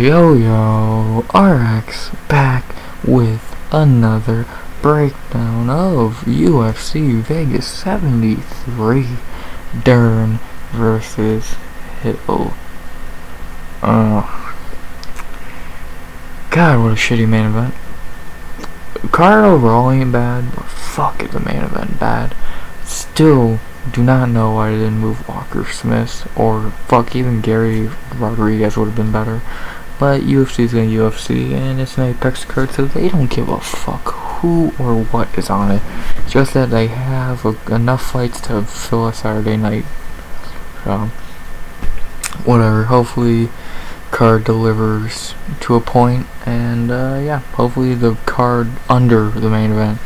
Yo, RX back with another breakdown of UFC Vegas 73 Dern versus Hill. God, what a shitty main event. Card overall ain't bad, but fuck it, the main event bad. Still do not know why they didn't move Walker Smith, or fuck, even Gary Rodriguez would have been better. But UFC's gonna UFC, and it's an Apex card, so they don't give a fuck who or what is on it. Just that they have enough fights to fill a Saturday night. So, whatever. Hopefully, card delivers to a point, and yeah, hopefully the card under the main event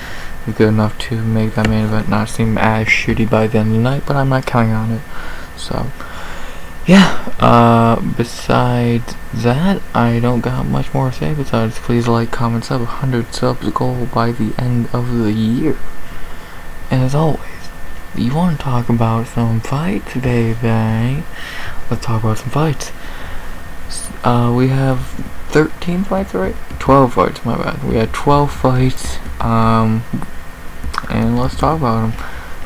is good enough to make that main event not seem as shitty by the end of the night, but I'm not counting on it. So, yeah, besides that, I don't got much more to say besides please like, comment, sub, 100 subs goal by the end of the year. And as always, you want to talk about some fights, baby? Let's talk about some fights. We have 13 fights, right? 12 fights, my bad. We had 12 fights, and let's talk about them.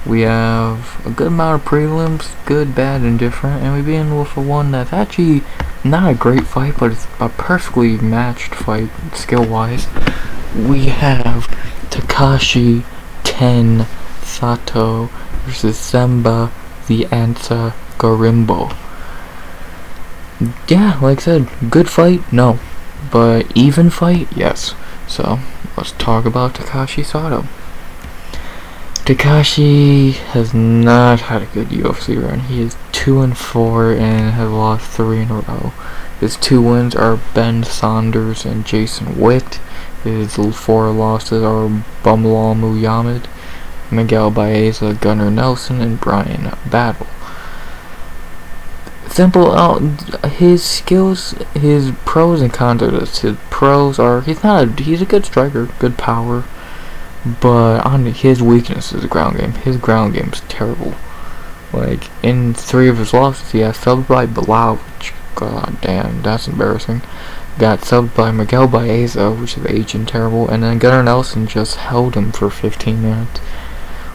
We have a good amount of prelims, good, bad, and different, and we begin with one that's actually not a great fight, but it's a perfectly matched fight, skill-wise. We have Takashi 10 Sato versus Themba the Answer Gorimbo. Yeah, like I said, good fight? No. But even fight? Yes. So, let's talk about Takashi Sato. Takashi has not had a good UFC run. He is 2-4 and has lost 3 in a row. His 2 wins are Ben Saunders and Jason Witt. His 4 losses are Bumlal Muhammad, Miguel Baeza, Gunnar Nelson, and Brian Battle. Simple, his skills, his pros and cons are this. His pros are, he's a good striker, good power, but on his weakness is the ground game. His ground game's terrible. Like, in 3 of his losses, he has subbed by Bilal, which, god damn, that's embarrassing. Got subbed by Miguel Baeza, which is aging terrible, and then Gunnar Nelson just held him for 15 minutes.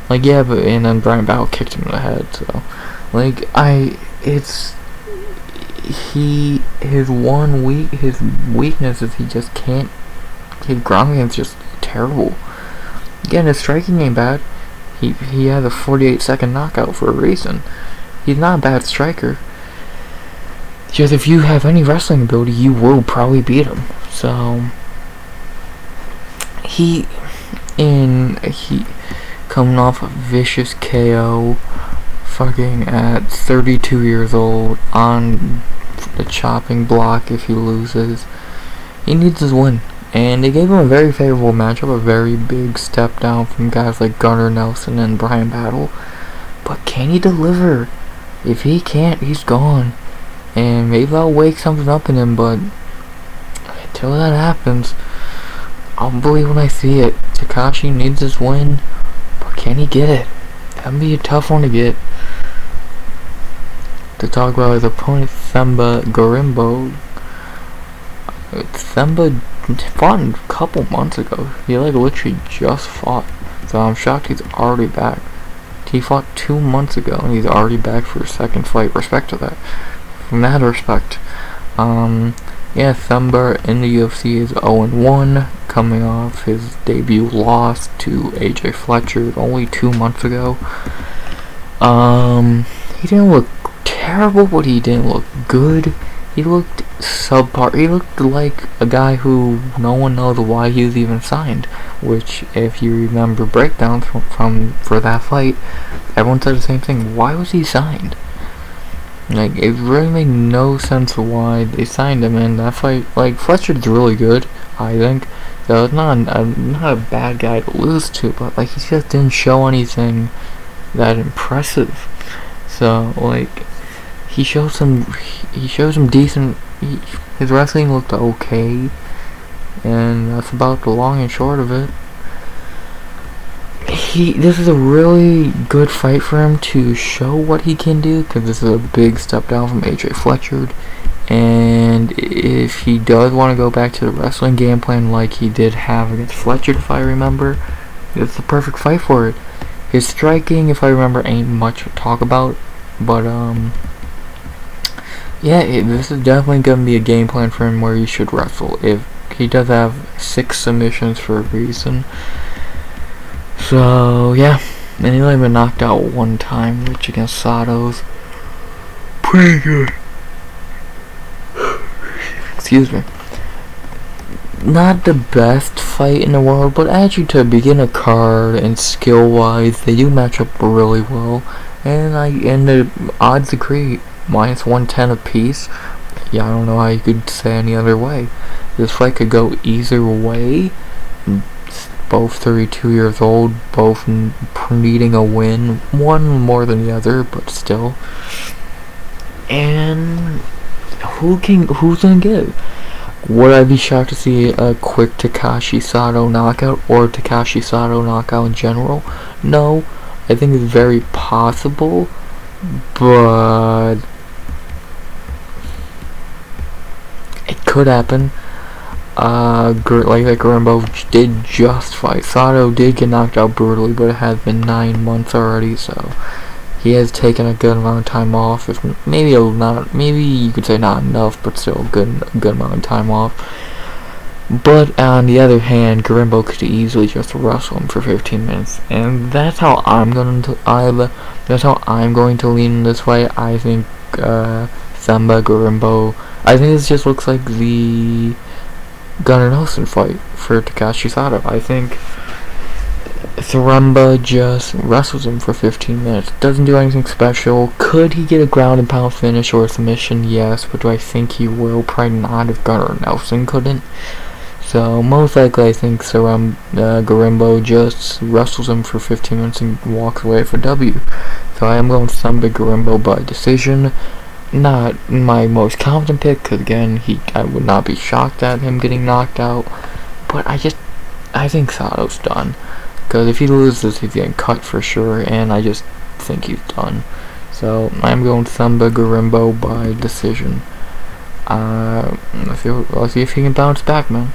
Like, yeah, but, and then Brian Battle kicked him in the head, so, like, his weakness is he just can't, his ground game's just terrible. Again, his striking ain't bad. He has a 48-second knockout for a reason. He's not a bad striker. Just if you have any wrestling ability, you will probably beat him. So, he coming off a vicious KO, fucking at 32 years old, on the chopping block if he loses. He needs his win. And they gave him a very favorable matchup, a very big step down from guys like Gunnar Nelson and Brian Battle. But can he deliver? If he can't, he's gone. And maybe I'll wake something up in him, but until that happens, I'll believe when I see it. Takashi needs his win, but can he get it? That'd be a tough one to get. To talk about his opponent, Themba Gorimbo. Themba fought a couple months ago. He literally just fought. So I'm shocked he's already back. He fought 2 months ago and he's already back for a second fight. Respect to that. From that respect. Yeah, Themba in the UFC is 0-1, coming off his debut loss to AJ Fletcher only 2 months ago. He didn't look terrible, but he didn't look good. He looked subpar. He looked like a guy who no one knows why he was even signed. Which, if you remember breakdowns for that fight, everyone said the same thing. Why was he signed? Like, it really made no sense why they signed him in that fight. Like, Fletcher's really good, I think. So it's not a bad guy to lose to, but like he just didn't show anything that impressive. So like, he showed some decent. His wrestling looked okay, and that's about the long and short of it. This is a really good fight for him to show what he can do, because this is a big step down from AJ Fletcher, And if he does want to go back to the wrestling game plan like he did have against Fletcher, if I remember, it's the perfect fight for it. His striking, if I remember, ain't much to talk about, but yeah, this is definitely going to be a game plan for him where he should wrestle. If he does have 6 submissions for a reason. So yeah, and he only been knocked out one time, which against Sato's pretty good. Excuse me. Not the best fight in the world, but actually to begin a card and skill wise, they do match up really well. And the odds agree, -110 apiece. Yeah, I don't know how you could say any other way. This fight could go either way. Both 32 years old, both needing a win, one more than the other, but still. And who's gonna give? Would I be shocked to see a quick Takashi Sato knockout or Takashi Sato knockout in general? No, I think it's very possible, but it could happen. Like that Gorimbo did just fight. Sato did get knocked out brutally, but it has been 9 months already, so he has taken a good amount of time off. If maybe you could say not enough, but still a good amount of time off. But on the other hand, Gorimbo could easily just wrestle him for 15 minutes, and that's how I'm going to lean this way. I think Themba Gorimbo. I think this just looks like the Gunnar Nelson fight for Takashi Sato. I think Themba just wrestles him for 15 minutes. Doesn't do anything special. Could he get a ground and pound finish or a submission? Yes, but do I think he will? Probably not if Gunnar Nelson couldn't. So most likely I think Gorimbo just wrestles him for 15 minutes and walks away for W. So I am going Themba Gorimbo by decision. Not my most confident pick, because again, I would not be shocked at him getting knocked out, but I think Sato's done, because if he loses, he's getting cut for sure, and I just think he's done. So I'm going Themba Gorimbo by decision. Let's see if he can bounce back, man.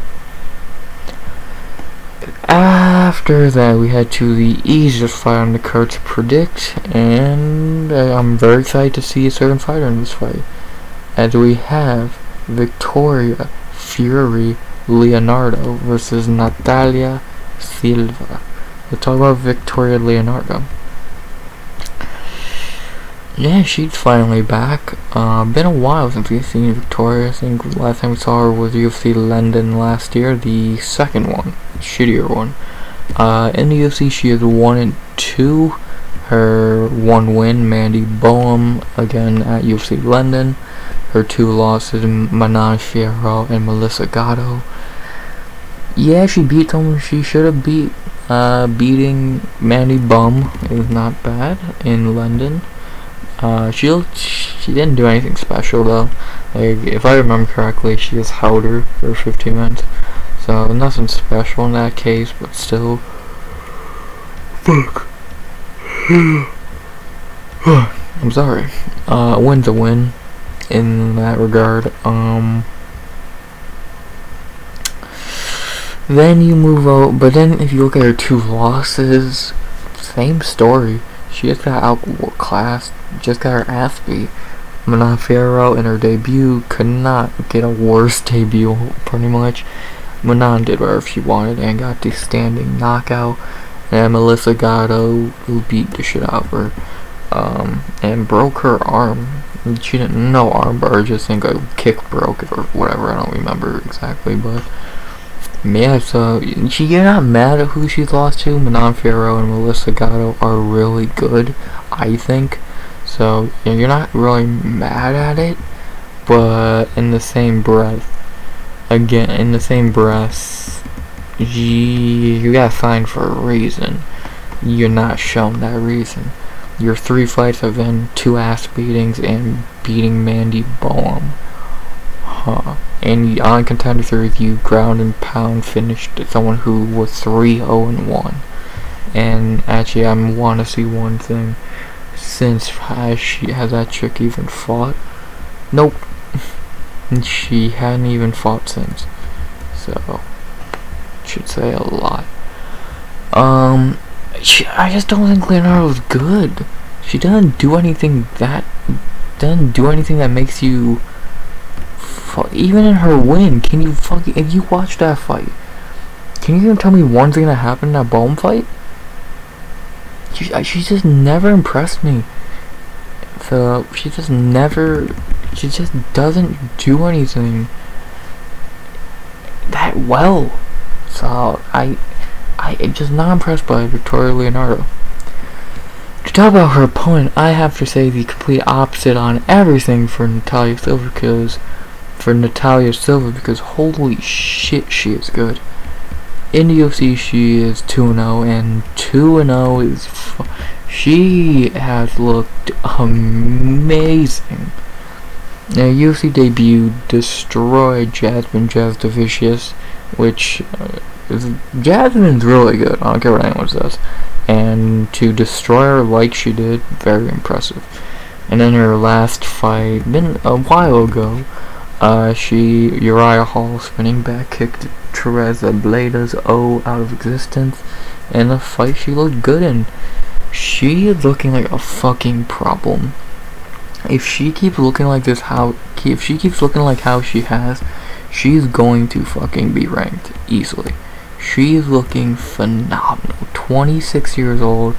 After that, we head to the easiest fight on the card to predict, and I'm very excited to see a certain fighter in this fight. As we have Victoria Fiore Leonardo versus Natália Silva. Let's talk about Victoria Leonardo. Yeah, she's finally back. Been a while since we've seen Victoria. I think the last time we saw her was UFC London last year, the second one, shittier one. In the UFC, she is 1-2. Her one win, Mandy Boehm, again at UFC London. Her 2 losses, Manon Fiorot and Melissa Gatto. Yeah, she beat someone she should have beat. Beating Mandy Boehm is not bad in London. She didn't do anything special though. Like, if I remember correctly, she just held her for 15 minutes. So nothing special in that case, but still. Fuck. I'm sorry. A win's a win in that regard. Then you move out, but then if you look at her 2 losses, same story. She just got outclassed, just got her ass beat. Manon Fiorot in her debut could not get a worse debut, pretty much. Manon did whatever she wanted and got the standing knockout. And Melissa Gatto, who beat the shit out of her, and broke her arm. She didn't know arm, but I just think a kick broke it or whatever. I don't remember exactly, but yeah. So you're not mad at who she's lost to. Manon Fiorot and Melissa Gatto are really good, I think. So you're not really mad at it, but in the same breath, you got fined for a reason. You're not shown that reason. Your 3 fights have been 2 ass beatings and beating Mandy Boehm. And on Contender Series, you ground and pound finished someone who was 3-0-1. And actually, I want to see one thing. Since has that chick even fought? Nope. and she hadn't even fought since. So, should say a lot. I just don't think Leonardo's good. She doesn't do anything that makes you. Even in her win, can you fucking, if you watch that fight, can you even tell me one's gonna happen in that bone fight? She just never impressed me. So she just doesn't do anything that well. So I am just not impressed by Victoria Leonardo. To talk about her opponent, I have to say the complete opposite on everything for Natália Silva because holy shit, she is good. In the UFC, she is 2-0, and 2-0 is she has looked amazing. Now, UFC debut destroyed Jasmine Jasdovicius, which Jasmine's really good. I don't care what anyone says. And to destroy her like she did, very impressive. And then her last fight, been a while ago, Uriah Hall spinning back kicked Teresa Bleda's O out of existence. In the fight she looked good in. She is looking like a fucking problem. If she keeps looking like this, if she keeps looking like how she has, she's going to fucking be ranked easily. She is looking phenomenal. 26 years old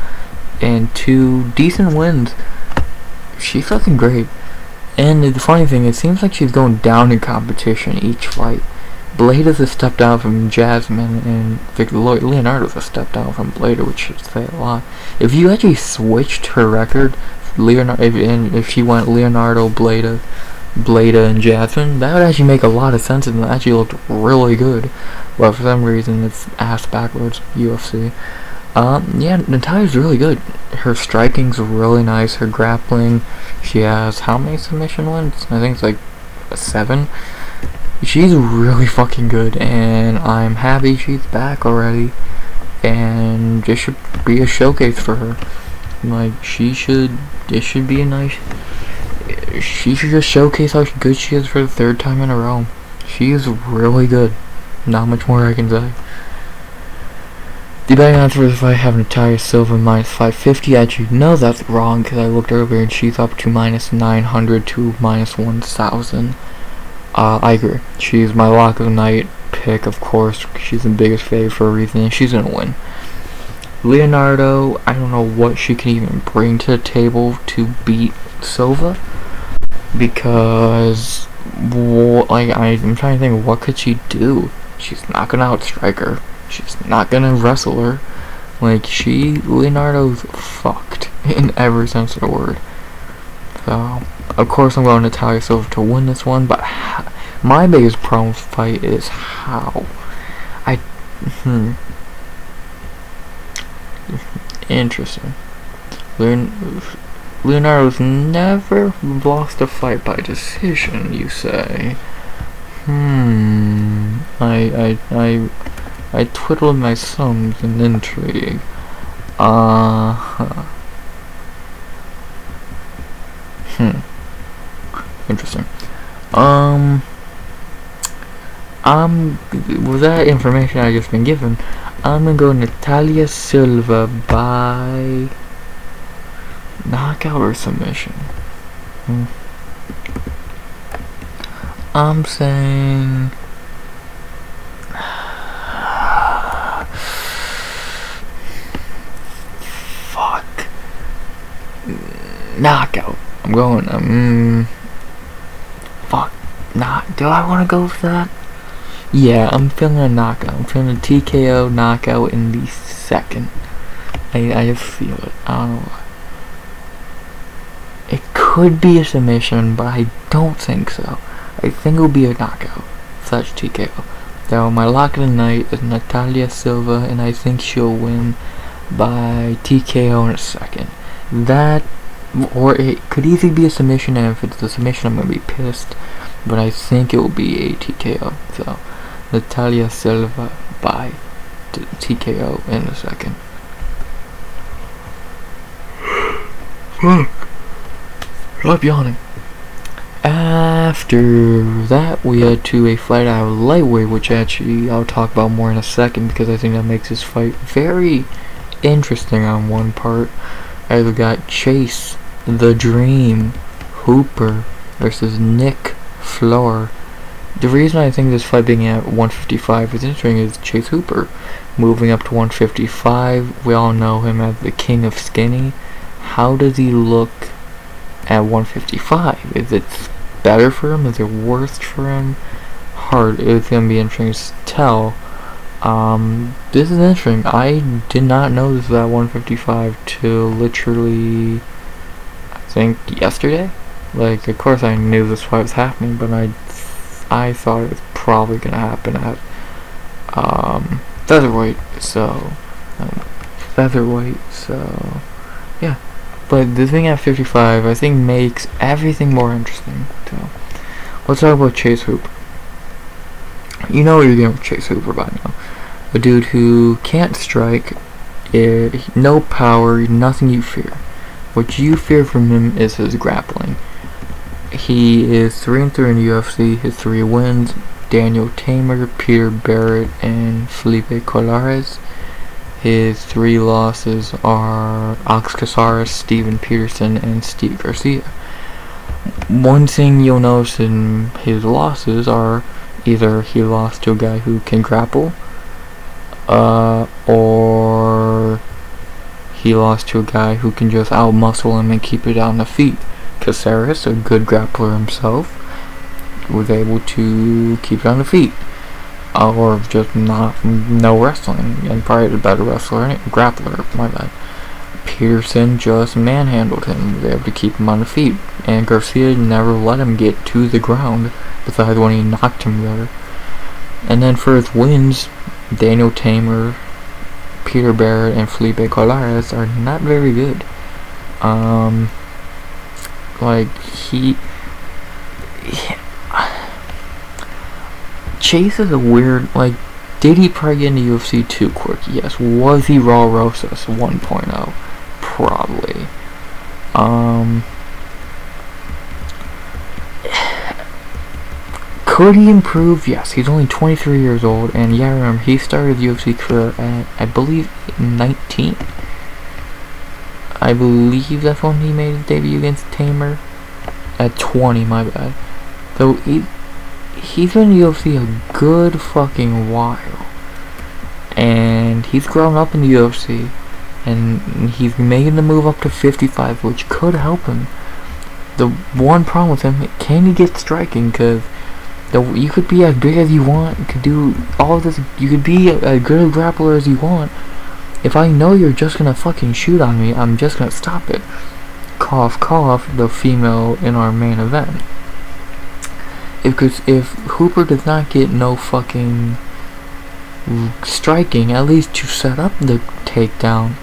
and 2 decent wins. She's fucking great. And the funny thing, it seems like she's going down in competition each fight. Bleda's a step down from Jasmine, and Leonardo's a step down from Bleda, which should say a lot. If you actually switched her record, if she went Leonardo, Bleda, and Jasmine, that would actually make a lot of sense, and it actually looked really good. But for some reason, it's ass backwards, UFC. Yeah, Natália's really good. Her striking's really nice. Her grappling, she has how many submission wins? I think it's like 7. She's really fucking good, and I'm happy she's back already. And this should be a showcase for her. Like, this should be a nice. She should just showcase how good she is for the 3rd time in a row. She is really good. Not much more I can say. The betting odds for this fight have Natália Silva minus 550. Actually, no, that's wrong because I looked earlier and she's up to minus 900 to minus 1,000. I agree. She's my lock of the night pick, of course. She's the biggest favorite for a reason, and she's gonna win. Leonardo, I don't know what she can even bring to the table to beat Silva, because I'm trying to think, what could she do? She's not gonna outstrike her. She's not gonna wrestle her. Leonardo's fucked in every sense of the word. So, of course, I'm going Natália Silva to win this one, but my biggest problem with the fight is how. Interesting. Leonardo's never lost a fight by decision, you say? I twiddled my thumbs in intrigue. Interesting. With that information I just been given, I'm gonna go Natália Silva by knockout or submission. I'm saying fuck, knockout. I'm going fuck, do I want to go for that? Yeah, I'm feeling a knockout. I'm feeling a TKO knockout in the 2nd. I just feel it. I don't know why. It could be a submission, but I don't think so. I think it'll be a knockout / TKO. So my lock of the night is Natália Silva, and I think she'll win by TKO in a 2nd. That, or it could easily be a submission, and if it's a submission, I'm gonna be pissed. But I think it will be a TKO. So Natália Silva by TKO in a 2nd. Fuck. Stop yawning. After that, we had to a fight out of lightweight, which actually I'll talk about more in a second because I think that makes this fight very interesting on one part. I've got Chase, the Dream, Hooper versus Nick Floor. The reason I think this fight being at 155 is interesting is Chase Hooper moving up to 155. We all know him as the king of skinny. How does he look at 155? Is it better for him? Is it worse for him? Hard. It's gonna be interesting to tell. This is interesting. I did not know this was at 155 till literally, I think, yesterday. Like, of course I knew this fight was happening, but I thought it was probably gonna happen at featherweight. So yeah. But this thing at 55, I think, makes everything more interesting. So let's talk about Chase Hooper. You know what you're getting with Chase Hooper by now. A dude who can't strike, no power, nothing you fear. What you fear from him is his grappling. He is 3-3 in the UFC. His 3 wins: Daniel Tamer, Peter Barrett, and Felipe Colares. His 3 losses are Ox Casares, Steven Peterson, and Steve Garcia. One thing you'll notice in his losses are either he lost to a guy who can grapple, or he lost to a guy who can just out-muscle him and keep it on the feet. Casares, a good grappler himself, was able to keep it on the feet. Or just no wrestling, and probably the better wrestler, grappler, my bad. Peterson just manhandled him, was able to keep him on the feet, and Garcia never let him get to the ground, besides when he knocked him there. And then for his wins, Daniel Tamer, Peter Barrett, and Felipe Colares are not very good. Chase is a weird, did he probably get into UFC too quick? Yes. Was he Raw Rosas 1.0? Probably. Could he improve? Yes. He's only 23 years old, and yeah, remember, he started his UFC career at, I believe, 19. I believe that's when he made his debut against Tamer. At 20, my bad. So he's been in the UFC a good fucking while, and he's grown up in the UFC, and he's making the move up to 55, which could help him. The one problem with him, can he get striking? Because you could be as big as you want, you could do all this, you could be as good a grappler as you want. If I know you're just gonna fucking shoot on me, I'm just gonna stop it. Cough, cough, the female in our main event. If Hooper does not get no fucking striking, at least to set up the takedown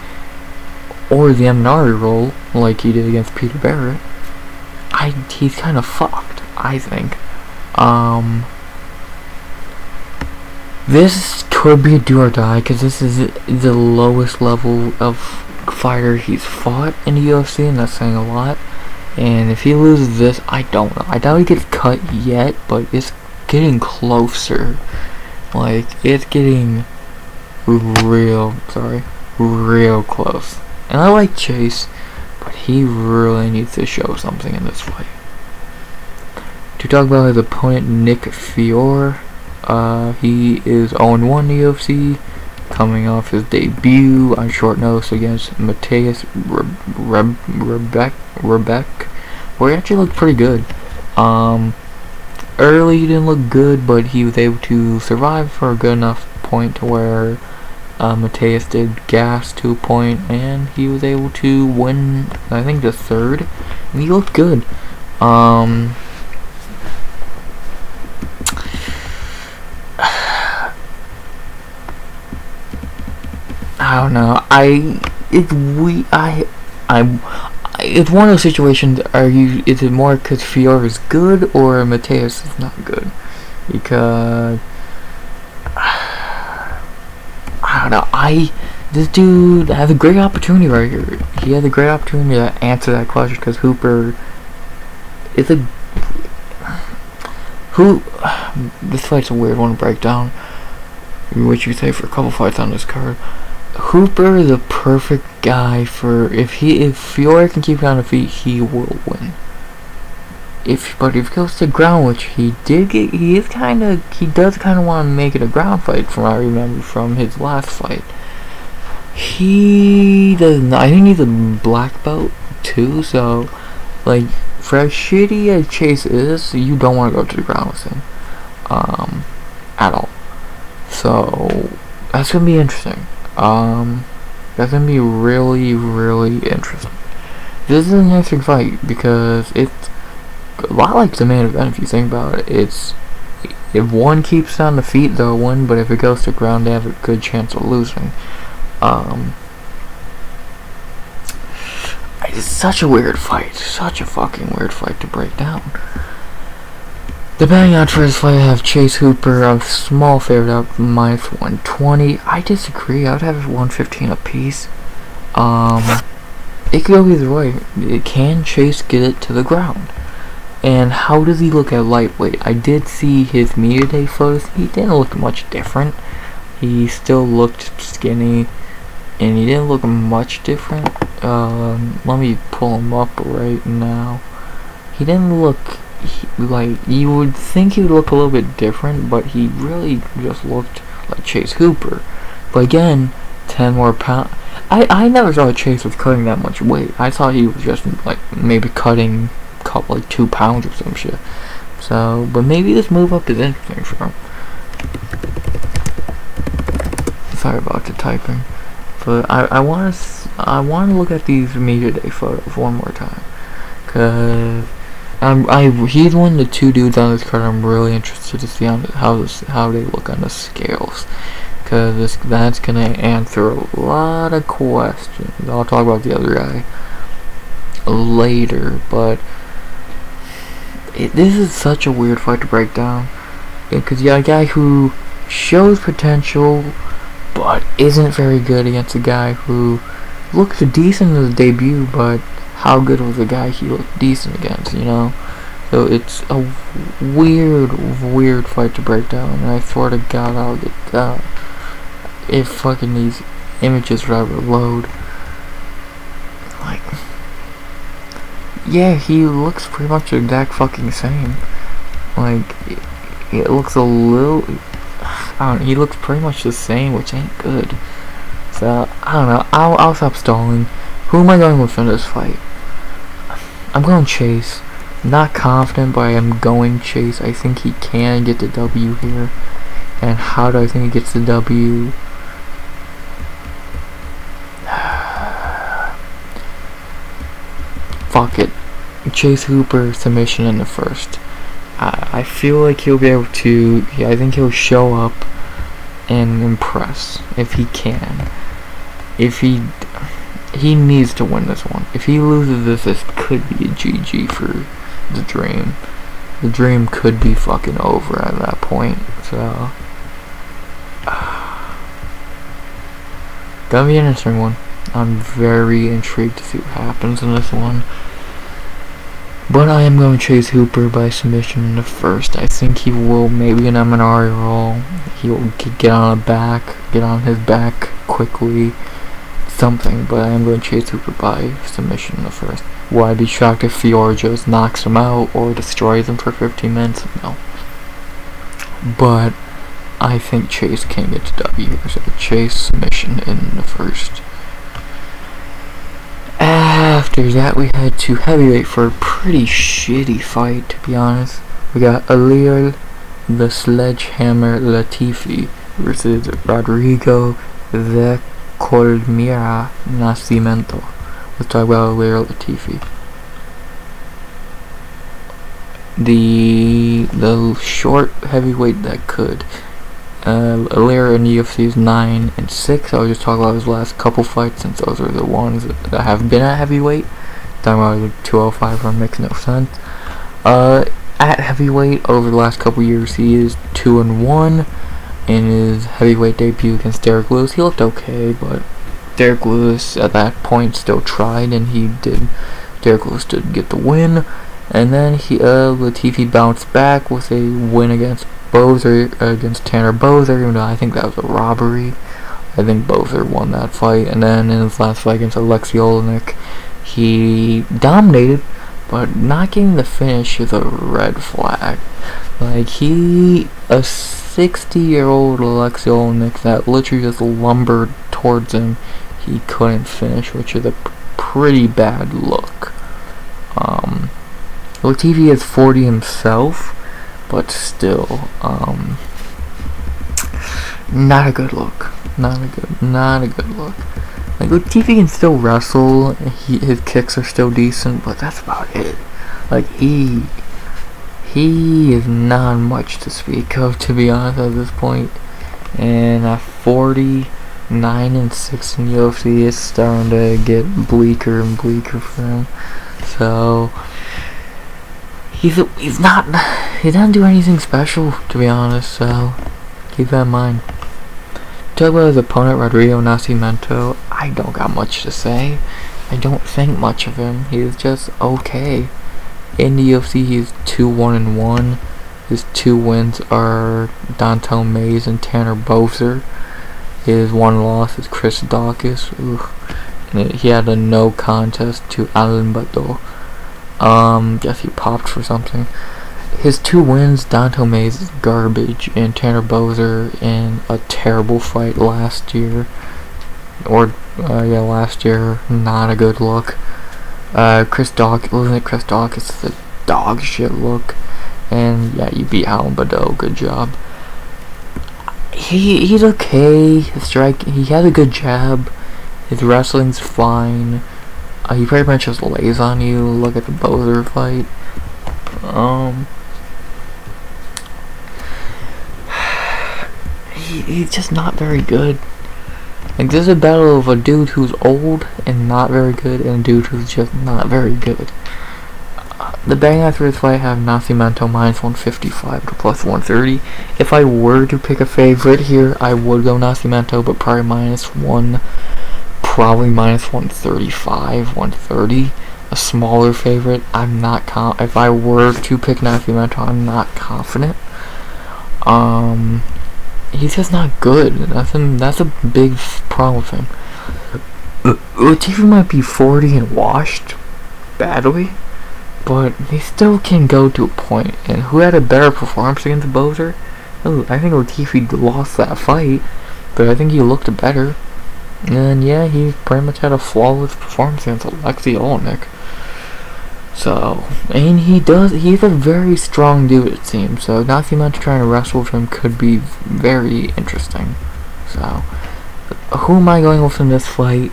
or the Eminari roll like he did against Peter Barrett, he's kind of fucked, I think. This could be a do or die because this is the lowest level of fighter he's fought in the UFC, and that's saying a lot. And if he loses this, I don't know. I doubt he gets cut yet, but it's getting closer. It's getting real close. And I like Chase, but he really needs to show something in this fight. To talk about his opponent, Nick Fiore, he is 0-1 in the UFC, coming off his debut on short notice against Mateus Rebek, where he actually looked pretty good. Early he didn't look good, but he was able to survive for a good enough point to where Mateus did gas to a point, and he was able to win, I think, the third, and he looked good. I don't know. It's one of those situations. Is it more because Fiore is good or Mateus is not good? Because I don't know. This dude has a great opportunity right here. He has a great opportunity to answer that question because Hooper is Who? This fight's a weird one to break down. What you say for a couple fights on this card. Hooper is the perfect guy for if Fiore can keep it on the feet, he will win. But if he goes to ground, which he did get, he does kind of want to make it a ground fight, from what I remember from his last fight. He does not. I think he's a black belt too, so like for as shitty as Chase is, you don't want to go to the ground with him, at all. So that's gonna be interesting. That's gonna be really, really interesting. This is an interesting fight because it's a lot like the main event if you think about it. It's if one keeps on the feet, they'll win, but if it goes to ground, they have a good chance of losing. It's such a weird fight. Such a fucking weird fight to break down. The betting odds for this fight, I have Chase Hooper, a small favorite out, minus 120. I disagree. I would have it 115 apiece. It could go either way. Can Chase get it to the ground? And how does he look at lightweight? I did see his media day photos. He didn't look much different. He still looked skinny, and he didn't look much different. Let me pull him up right now. He didn't look like you would think he would look a little bit different, but he really just looked like Chase Hooper. But again, 10 more pounds. I never thought Chase was cutting that much weight. I thought he was just like maybe cutting like 2 pounds or some shit. So, but maybe this move up is interesting for him. Sorry about the typing, but I want to look at these media day photos one more time, cause he's one of the two dudes on this card I'm really interested to see on how they look on the scales, cause that's gonna answer a lot of questions. I'll talk about the other guy later, but this is such a weird fight to break down, because you got a guy who shows potential but isn't very good against a guy who looks decent in his debut, but how good was the guy he looked decent against, you know? So it's a weird fight to break down, and I swear to God I'll get that if fucking these images would ever load. Like, yeah, he looks pretty much the exact fucking same. Like, it looks a little, I don't know, he looks pretty much the same, which ain't good. So, I don't know, I'll stop stalling. Who am I going with in this fight? I'm going Chase. Not confident, but I am going Chase. I think he can get the W here. And how do I think he gets the W? Fuck it. Chase Hooper submission in the first. I feel like he'll be able to, I think he'll show up and impress if he can. If he needs to win this one. If he loses this could be a GG for the Dream. The Dream could be fucking over at that point. So, gonna be an interesting one. I'm very intrigued to see what happens in this one. But I am going to Chase Hooper by submission in the first. I think he will maybe an M&R roll. He will get on his back quickly. Something, but I am going to Chase Hooper by submission in the first. Will I be shocked if Fiore just knocks him out or destroys him for 15 minutes? No. But I think Chase can get to W. So Chase submission in the first. After that, we head to heavyweight for a pretty shitty fight, to be honest. We got Ilir, the Sledgehammer Latifi versus Rodrigo, the Colmira Nascimento. Let's talk about Ilir Latifi. The short heavyweight that could. Ilir in UFC is 9-6. I'll just talk about his last couple fights since those are the ones that have been at heavyweight. Talking about like 205 run makes no sense. At heavyweight over the last couple years he is 2-1. In his heavyweight debut against Derek Lewis, he looked okay, but Derek Lewis at that point still tried, and Derek Lewis did get the win. And then Latifi bounced back with a win against Tanner Bowser, even though I think that was a robbery. I think Bowser won that fight. And then in his last fight against Alexei Olenek, he dominated, but not getting the finish is a red flag. Like, a 60-year-old Alexei Olenek that literally just lumbered towards him, he couldn't finish, which is a pretty bad look. Latifi is 40 himself, but still, not a good look. Not a good look. Like, Latifi can still wrestle, his kicks are still decent, but that's about it. Like, he is not much to speak of, to be honest, at this point. And at 49-6 in UFC, it's starting to get bleaker and bleaker for him. So he's not doing anything special, to be honest. So keep that in mind. Talk about his opponent, Rodrigo Nascimento. I don't got much to say. I don't think much of him. He's just okay. In the UFC, he's 2-1-1. His 2 wins are Dontel Mays and Tanner Bowser. His 1 loss is Chris Dawkins. And he had a no contest to Alan Bato. Guess he popped for something. His 2 wins, Dontel Mays is garbage, and Tanner Bowser in a terrible fight last year. Last year, not a good look. Chris Dawkins, it's a dog shit look. And yeah, you beat Alan Bato, good job. He's okay. He has a good jab. His wrestling's fine. He pretty much just lays on you. Look at the Bowser fight. He's just not very good. Like, this is a battle of a dude who's old and not very good, and a dude who's just not very good. The betting after this fight have Nascimento -155 to +130. If I were to pick a favorite here, I would go Nascimento, but probably -135, 130. A smaller favorite. I'm not if I were to pick Nascimento, I'm not confident. He's just not good. That's a big problem with him. Latifi might be 40 and washed badly, but he still can go to a point. And who had a better performance against Bowser? I think Latifi lost that fight, but I think he looked better. And yeah, he pretty much had a flawless performance against Alexei Olenek. So, and he's a very strong dude, it seems. So Nascimento trying to wrestle with him could be very interesting. So, who am I going with in this fight?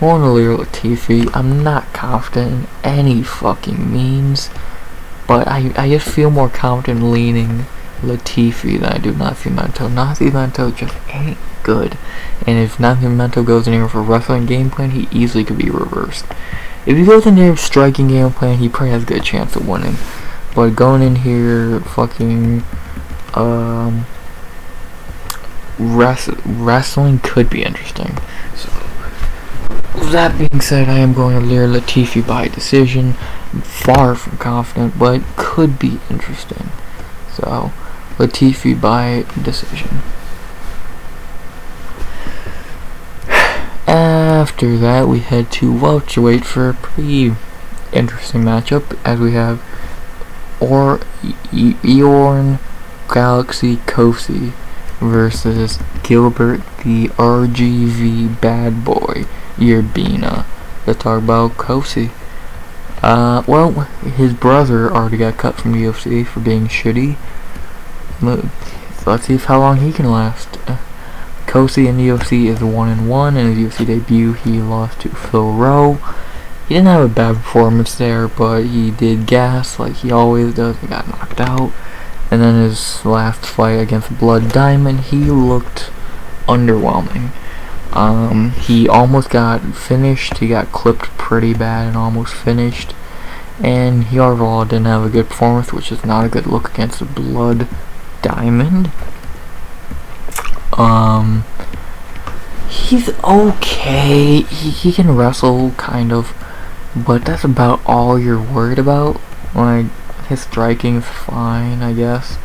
More than Ilir Latifi. I'm not confident in any fucking means, but I just feel more confident leaning Latifi than I do Nascimento. Nascimento just ain't good, and if Nascimento goes in here for a wrestling game plan, he easily could be reversed. If he goes in there with striking game plan, he probably has a good chance of winning. But going in here fucking wrestling could be interesting. So that being said, I am going to Ilir Latifi by decision. I'm far from confident, but could be interesting. So Latifi by decision. After that, we head to welterweight for a pretty interesting matchup, as we have Orion Galaxy Cosce versus Gilbert the RGV bad boy Urbina. Let's talk about Cosce. Well, his brother already got cut from the UFC for being shitty. Let's see how long he can last. Cosce in the UFC is 1-1. In his UFC debut, he lost to Phil Rowe. He didn't have a bad performance there, but he did gas like he always does. He got knocked out. And then his last fight against Blood Diamond, he looked underwhelming. He almost got finished. He got clipped pretty bad and almost finished. And he overall didn't have a good performance, which is not a good look against the Blood Diamond. He's okay. He can wrestle, kind of, but that's about all you're worried about. Like, his striking's fine, I guess.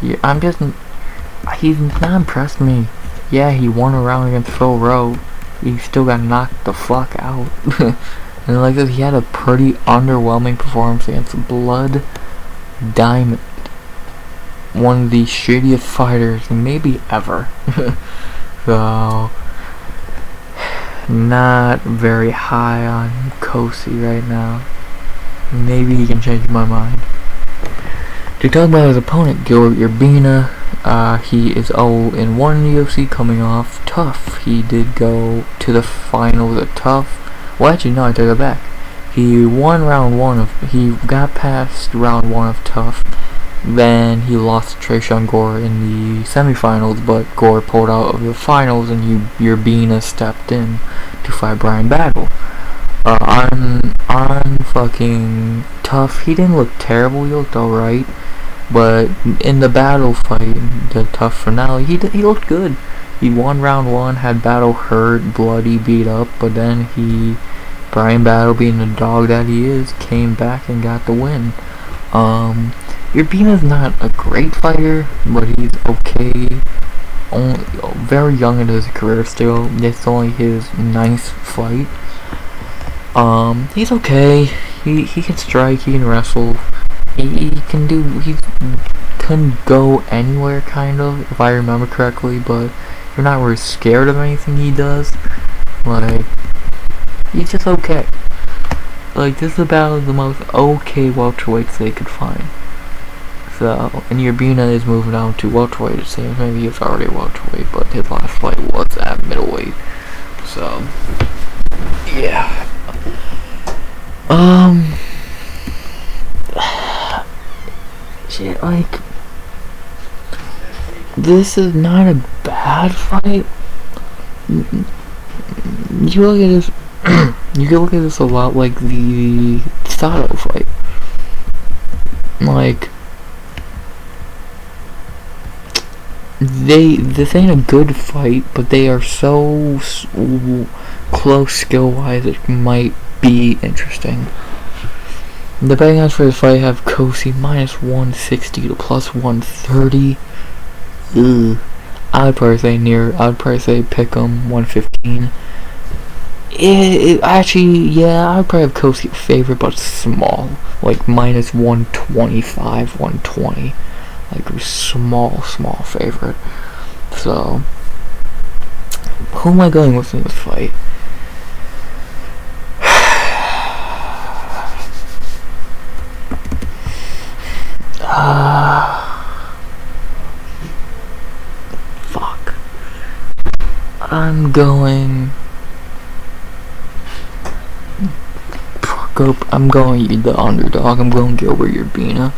Yeah, he's not impressed me. Yeah, he won a round against Phil Rowe. He still got knocked the fuck out. And like this, he had a pretty underwhelming performance against Blood Diamond. One of the shittiest fighters maybe ever. So, not very high on Cosce right now. Maybe he can change my mind. To talk about his opponent, Gilbert Urbina, he is 0-1 in UFC, coming off Tough. He did go to the finals at Tough. Well, actually, no, I take that back. He won he got past round 1 of Tough. Then he lost to Tresean Gore in the semifinals, but Gore pulled out of the finals, and Urbina stepped in to fight Brian Battle. On fucking Tough, he didn't look terrible. He looked alright. But in the Battle fight, the Tough finale, he looked good. He won round 1, had Battle hurt, bloody, beat up, but then Brian Battle, being the dog that he is, came back and got the win. Urbina's not a great fighter, but he's okay. Very young in his career still. It's only his 9th fight. He's okay. He can strike, he can wrestle. He can go anywhere, kind of, if I remember correctly, but you're not really scared of anything he does. Like, he's just okay. Like, this is about the most okay welterweights they could find. So, and Urbina is moving on to welterweight, it seems. Maybe he's already a welterweight, but his last fight was at middleweight. So, yeah. Shit, like, this is not a bad fight. You look at this, you can look at this a lot like the Sato fight. Like, this ain't a good fight, but they are so close skill-wise, it might be interesting. The betting odds for this fight have Cosce -160 to +130. I'd probably say pick 'em 115. Actually, yeah, I'd probably have Cosce a favorite, but small, like -125, 120, like a small favorite. So, who am I going with in this fight? Fuck. I'm going the underdog. I'm going Gilbert Urbina.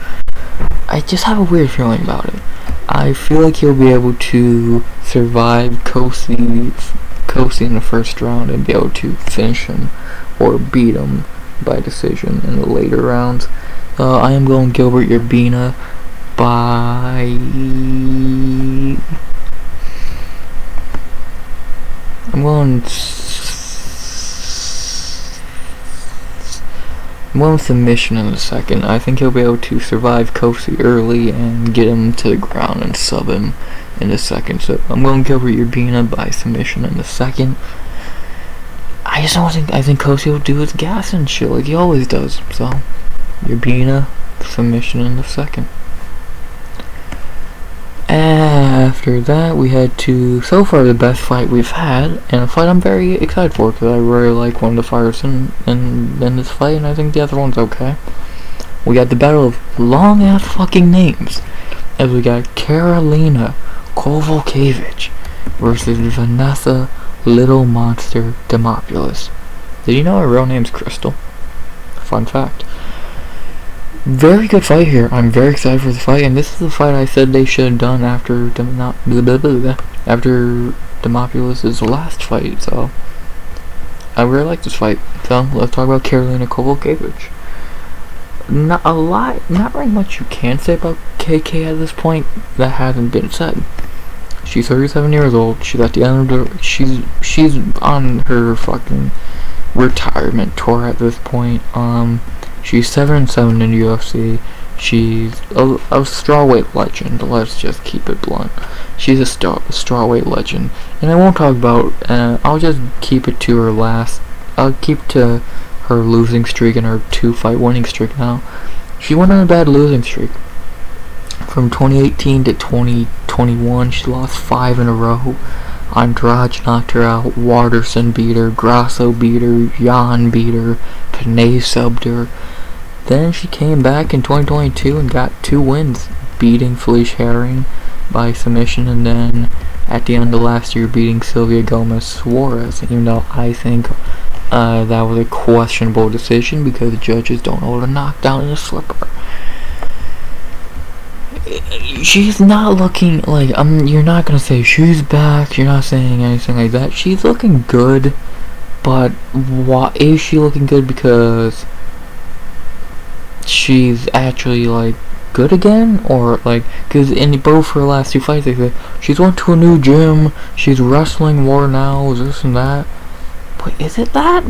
I just have a weird feeling about it. I feel like he'll be able to survive Cosce in the first round and be able to finish him or beat him by decision in the later rounds. I am going Gilbert Urbina by I'm going submission in the second. I think he'll be able to survive Cosce early and get him to the ground and sub him in the second. So I'm going Gilbert Urbina by submission in the second. I think Cosce will do his gas and shit like he always does. So Urbina, submission in the second. After that, we had so far the best fight we've had, and a fight I'm very excited for, because I really like one of the fighters in this fight, and I think the other one's okay. We got the battle of long-ass fucking names, as we got Karolina Kowalkiewicz versus Vanessa Little Monster Demopoulos. Did you know her real name's Crystal? Fun fact. Very good fight here. I'm very excited for the fight, and this is the fight I said they should have done after Demopoulos' last fight. So I really like this fight. So let's talk about Karolina Kowalkiewicz. Not very much you can say about KK at this point that hasn't been said. She's 37 years old. She's at the end of her, she's on her fucking retirement tour at this point. She's 7-7 in UFC. She's a strawweight legend. Let's just keep it blunt. She's a strawweight legend, and I won't talk about. I'll just keep it to her last. I'll keep to her losing streak and her 2-fight winning streak now. She went on a bad losing streak. From 2018 to 2021, she lost 5 in a row. Andrade knocked her out, Waterson beat her, Grasso beat her, Jan beat her, Panay subbed her. Then she came back in 2022 and got 2 wins, beating Felicia Herring by submission, and then at the end of last year beating Silvia Gomez Suarez, even though I think that was a questionable decision because the judges don't know what to knock down in a slipper. She's not looking like, you're not gonna say she's back, you're not saying anything like that. She's looking good, but why is she looking good? Because she's actually like good again, or like, because in both her last 2 fights they said she's went to a new gym, she's wrestling more now, this and that. But is it that?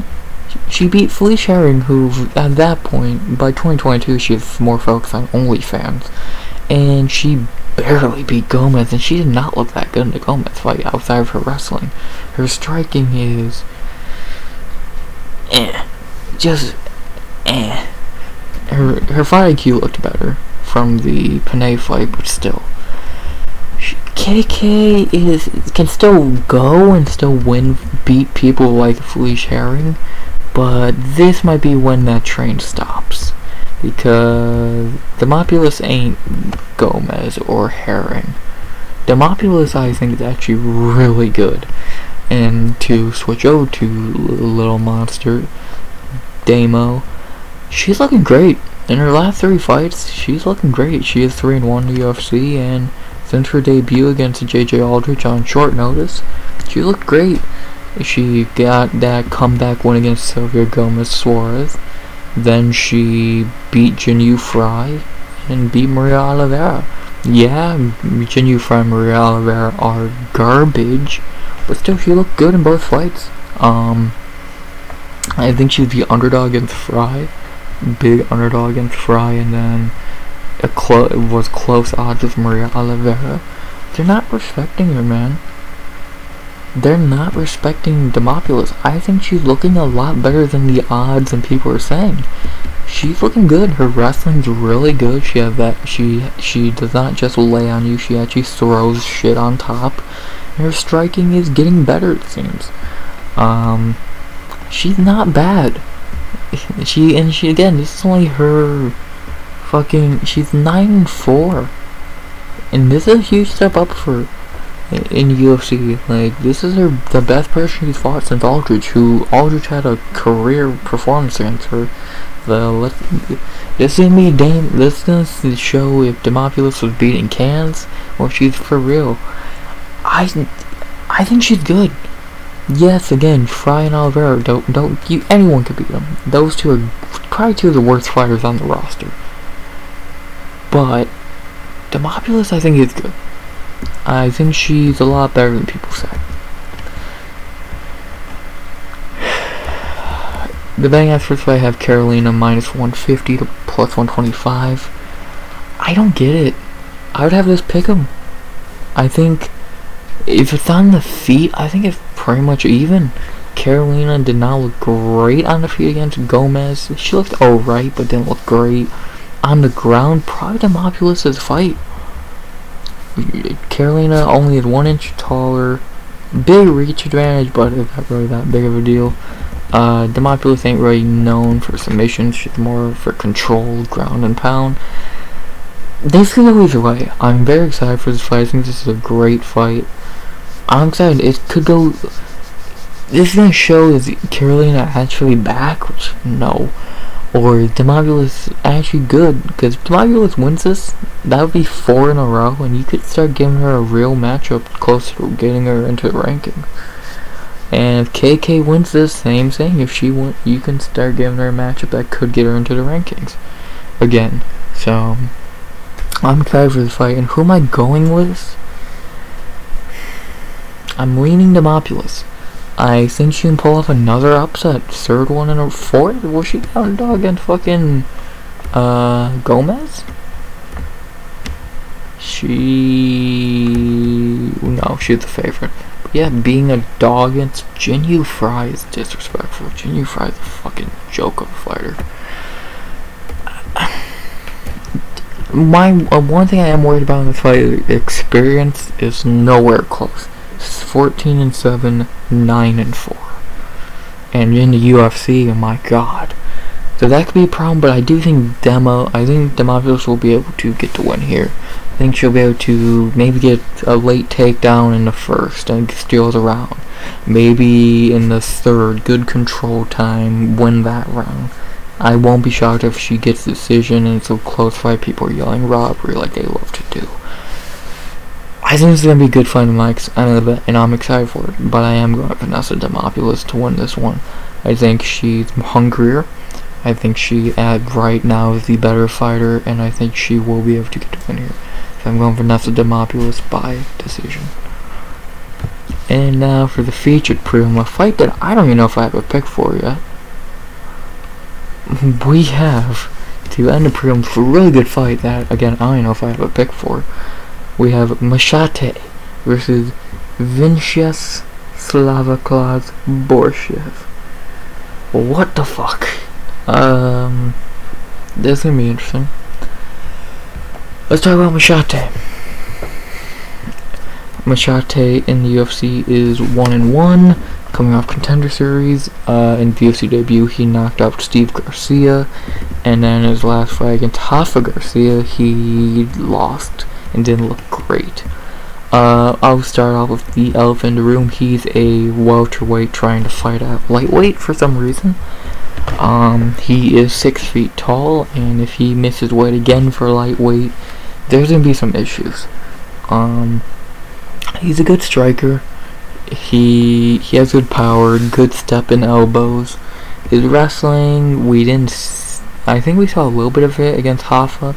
She beat Felicia Herring, who at that point, by 2022, she was more focused on OnlyFans. And she barely beat Gomez, and she did not look that good in the Gomez fight outside of her wrestling. Her striking is just Her fight IQ looked better from the Panay fight, but still. KK can still go and still beat people like Felicia Herring, but this might be when that train stops. Because Demopoulos ain't Gomez or Herring. Demopoulos, I think, is actually really good. And to switch over to Little Monster, Demo, she's looking great. In her last 3 fights, she's looking great. She is 3-1 in the UFC, and since her debut against JJ Aldrich on short notice, she looked great. She got that comeback win against Silvia Gomez Suarez. Then she beat Jinyu Fry and beat Maria Oliveira. Yeah, Jinyu Fry and Maria Oliveira are garbage, but still she looked good in both fights. I think she was the underdog against Fry, big underdog against Fry, and then it was close odds with Maria Oliveira. They're not respecting her, man. They're not respecting Demopoulos. I think she's looking a lot better than the odds and people are saying. She's looking good. Her wrestling's really good. She has that. She does not just lay on you. She actually throws shit on top. And her striking is getting better, it seems. She's not bad. She again. This is only her. She's 9-4, and this is a huge step up for. In UFC, like, this is the best person she's fought since Aldrich, who Aldrich had a career performance against her. This is gonna show if Demopoulos was beating cans or she's for real. I think she's good. Yes, again, Fry and Oliveira, anyone could beat them. Those 2 are probably 2 of the worst fighters on the roster. But Demopoulos, I think, is good. I think she's a lot better than people say. The betting experts I have Karolina -150 to +125. I don't get it. I would have this pick 'em. I think if it's on the feet, I think it's pretty much even. Karolina did not look great on the feet against Gomez. She looked alright, but didn't look great. On the ground, probably Demopoulos' fight. Karolina only is 1 inch taller, big reach advantage, but it's not really that big of a deal. Demopoulos ain't really known for submissions, she's more for control, ground and pound. This could go either way. I'm very excited for this fight. I think this is a great fight. I'm excited. It could go. This is gonna show is Karolina actually back, which no. Or Demopoulos actually good, because if Demopoulos wins this, that would be 4 in a row, and you could start giving her a real matchup closer to getting her into the ranking. And if KK wins this, same thing. If she wins, you can start giving her a matchup that could get her into the rankings again. So I'm excited for the fight. And who am I going with? I'm leaning Demopoulos. I think she can pull off another upset. Third one in a fourth? Was she down dog against fucking Gomez? No, she's the favorite. But yeah, being a dog against Jinyu Fry is disrespectful. Jinyu Fry is a fucking joke of a fighter. One thing I am worried about in this fight, experience is nowhere close. It's 14-7, 9-4, and in the UFC, oh my god. So that could be a problem, but I do think Demopoulos will be able to get the win here. I think she'll be able to maybe get a late takedown in the first and steal the round. Maybe in the third, good control time, win that round. I won't be shocked if she gets the decision and it's a close fight. People are yelling robbery like they love to do. I think it's going to be a good fight, and I'm excited for it. But I am going to Vanessa Demopoulos to win this one. I think she's hungrier. I think she, right now, is the better fighter, and I think she will be able to get the win here. So I'm going Vanessa Demopoulos by decision. And now for the featured prelim, a fight that I don't even know if I have a pick for yet. We have, to end the prelim, for a really good fight that, again, I don't even know if I have a pick for. We have Maheshate versus Viacheslav Borshchev. What the fuck? This is gonna be interesting. Let's talk about Maheshate. Maheshate in the UFC is 1-1, coming off Contender Series. In the UFC debut, he knocked out Steve Garcia, and then his last fight against Rafa Garcia, he lost and didn't look great. I'll start off with the elephant in the room. He's a welterweight trying to fight at lightweight for some reason. He is 6 feet tall, and if he misses weight again for lightweight, there's gonna be some issues. He's a good striker. He has good power, good step and elbows. His wrestling, I think we saw a little bit of it against Rafa.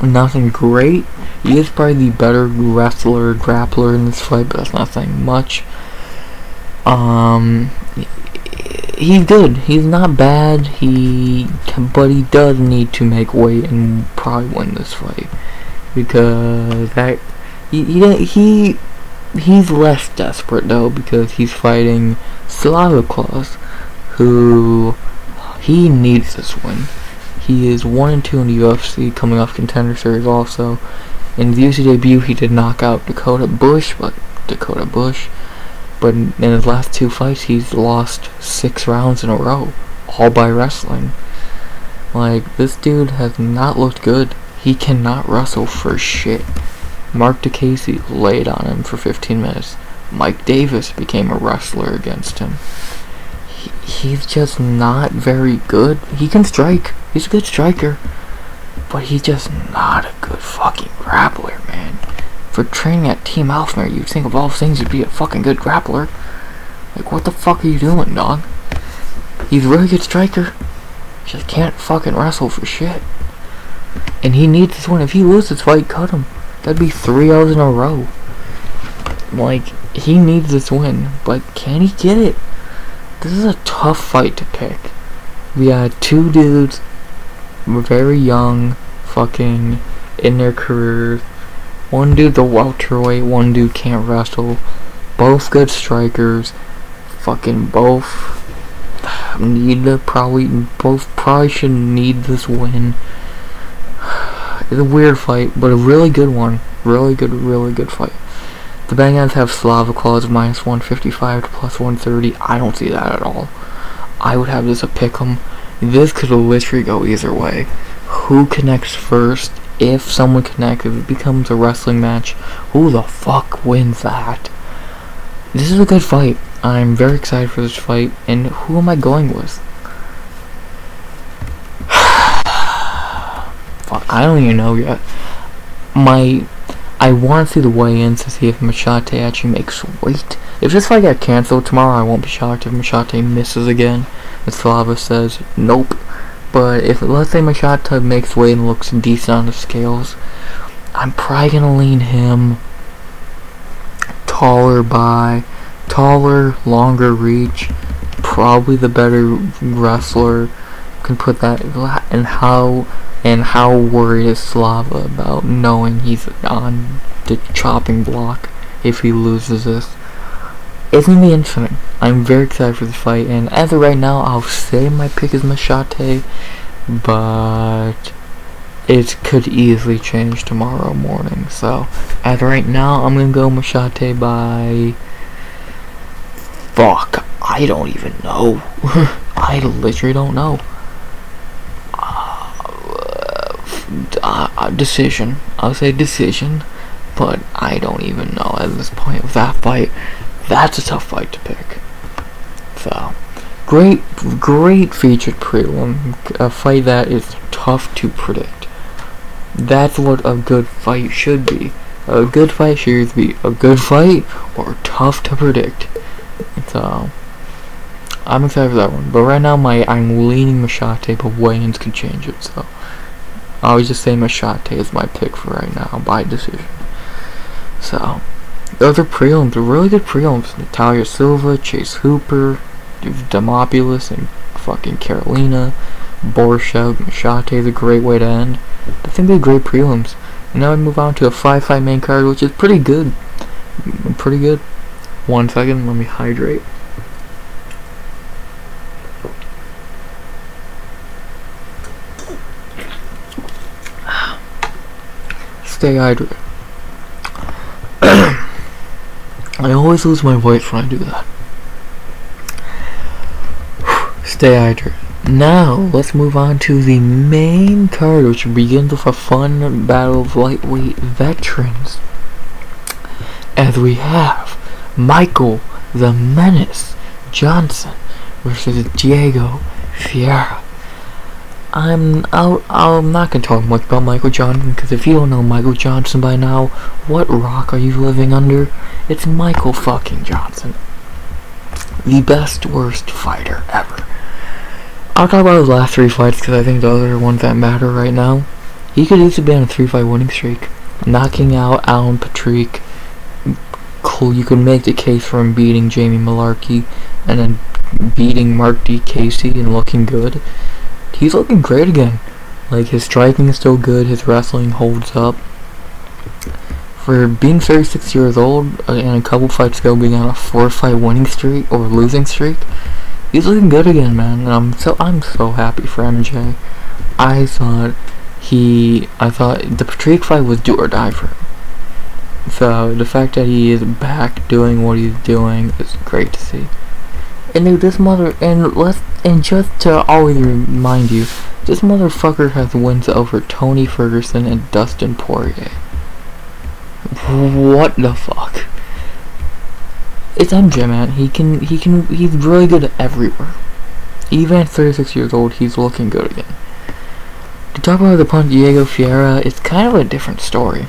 Nothing great. He is probably the better wrestler, grappler in this fight, but that's not saying much. He's good. He's not bad. But he does need to make weight and probably win this fight, because he's less desperate though, because he's fighting Slavoclaus, who he needs this win. He is 1-2 in the UFC, coming off Contender Series also. In the UFC debut, he did knock out Dakota Bush, but in his last 2 fights, he's lost 6 rounds in a row, all by wrestling. Like, this dude has not looked good. He cannot wrestle for shit. Mark Ducote laid on him for 15 minutes. Mike Davis became a wrestler against him. He's just not very good. He can strike. He's a good striker. But he's just not a good fucking grappler, man. For training at Team Alpha, you'd think of all things you'd be a fucking good grappler. Like, what the fuck are you doing, dog? He's a really good striker. Just can't fucking wrestle for shit. And he needs this win. If he loses this fight, cut him. That'd be 3 L's in a row. Like, he needs this win. But can he get it? This is a tough fight to pick. We had 2 dudes, very young, fucking in their careers. One dude's a welterweight, one dude can't wrestle. Both good strikers. Fucking both probably should need this win. It's a weird fight, but a really good one. Really good fight. The Bangans have Slavoclaus -155 to +130. I don't see that at all. I would have this a pick'em. This could literally go either way. Who connects first? If someone connects, if it becomes a wrestling match, who the fuck wins that? This is a good fight. I'm very excited for this fight. And who am I going with? Fuck, I don't even know yet. I want to see the weigh-ins to see if Maheshate actually makes weight. If this fight got cancelled tomorrow, I won't be shocked if Maheshate misses again. And Slava says nope. But if, let's say, Maheshate makes weight and looks decent on the scales, I'm probably gonna lean him. taller, longer reach, probably the better wrestler. Can put that. And how worried is Slava about knowing he's on the chopping block if he loses this? It's gonna be interesting. I'm very excited for this fight, and as of right now, I'll say my pick is Maheshate, but it could easily change tomorrow morning. So, as of right now, I'm gonna go Maheshate by... Fuck, I don't even know. I literally don't know. Decision. I'll say decision, but I don't even know at this point with that fight. That's a tough fight to pick. So, great featured prelim. A fight that is tough to predict. That's what a good fight should be. A good fight should either be a good fight or tough to predict. So, I'm excited for that one. But right now, I'm leaning Maheshate, but weigh-ins could change it. So, I was just saying Maheshate is my pick for right now by decision. So, those are prelims, really good prelims. Natália, Silva, Chase Hooper, Demopoulos, and fucking Karolina. Borshchev, Maheshate is a great way to end. I think they're great prelims. And now we move on to a 5-fight main card, which is pretty good. Pretty good. 1 second, let me hydrate. Stay hydrated. I always lose my voice when I do that. Stay hydrated. Now, let's move on to the main card, which begins with a fun battle of lightweight veterans. As we have Michael the Menace Johnson versus Diego Fiore. I'm not gonna talk much about Michael Johnson, because if you don't know Michael Johnson by now, what rock are you living under? It's Michael fucking Johnson. The best, worst fighter ever. I'll talk about his last 3 fights, because I think those are the ones that matter right now. He could easily be on a 3-fight winning streak. Knocking out Alan Patrick. You could make the case for him beating Jamie Malarkey, and then beating Mark D. Casey and looking good. He's looking great again. Like, his striking is still good, his wrestling holds up. For being 36 years old, and a couple fights ago being on a 4-fight winning streak, or losing streak, he's looking good again, man. And I'm so happy for MJ. I thought the Patrick fight was do or die for him. So, the fact that he is back doing what he's doing is great to see. And dude, and just to always remind you, this motherfucker has wins over Tony Ferguson and Dustin Poirier. What the fuck? It's MJ, man. He's really good everywhere. Even at 36 years old, he's looking good again. To talk about the opponent Diego Fiore, it's kind of a different story.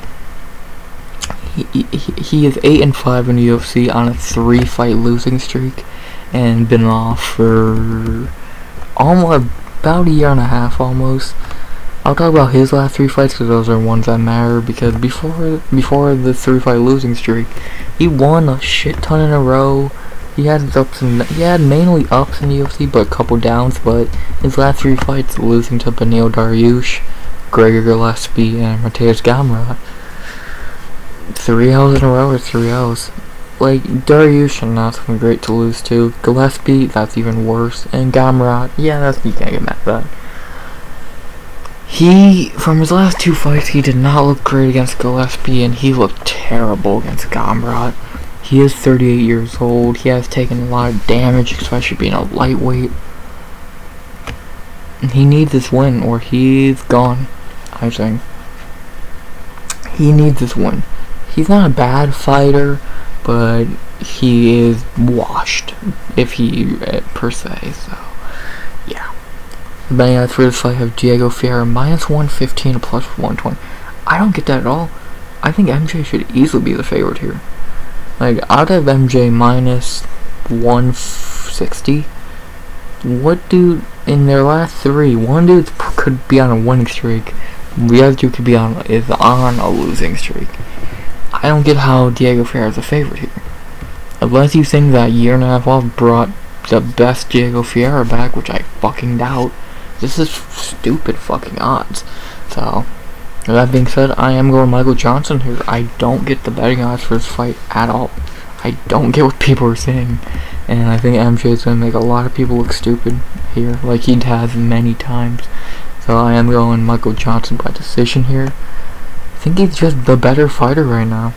He is 8-5 in the UFC on a 3-fight losing streak, and been off for almost about a year and a half almost. I'll talk about his last 3 fights because those are ones that matter, because before the 3-fight losing streak, he won a shit ton in a row. He had mainly ups in the UFC, but a couple downs. But his last 3 fights, losing to Beneil Dariush, Gregor Gillespie, and Mateusz Gamrot. 3 L's in a row or 3 L's. Like, Dariush and that's something great to lose to. Gillespie, that's even worse. And Gamrot, yeah, you can't get mad at that. From his last 2 fights, he did not look great against Gillespie, and he looked terrible against Gamrot. He is 38 years old. He has taken a lot of damage, especially being a lightweight. And he needs this win, or he's gone, I think. He needs this win. He's not a bad fighter, but he is washed, if he per se. So, yeah. The betting odds for this fight have Diego Fiore -115 to +120. I don't get that at all. I think MJ should easily be the favorite here. Like, I'd have MJ -160. What dude in their last 3? One dude could be on a winning streak. The other dude is on a losing streak. I don't get how Diego Ferreira is a favorite here. Unless you think that year and a half off brought the best Diego Ferreira back, which I fucking doubt. This is stupid fucking odds. So, with that being said, I am going Michael Johnson here. I don't get the betting odds for this fight at all. I don't get what people are saying. And I think MJ is going to make a lot of people look stupid here, like he has many times. So I am going Michael Johnson by decision here. I think he's just the better fighter right now.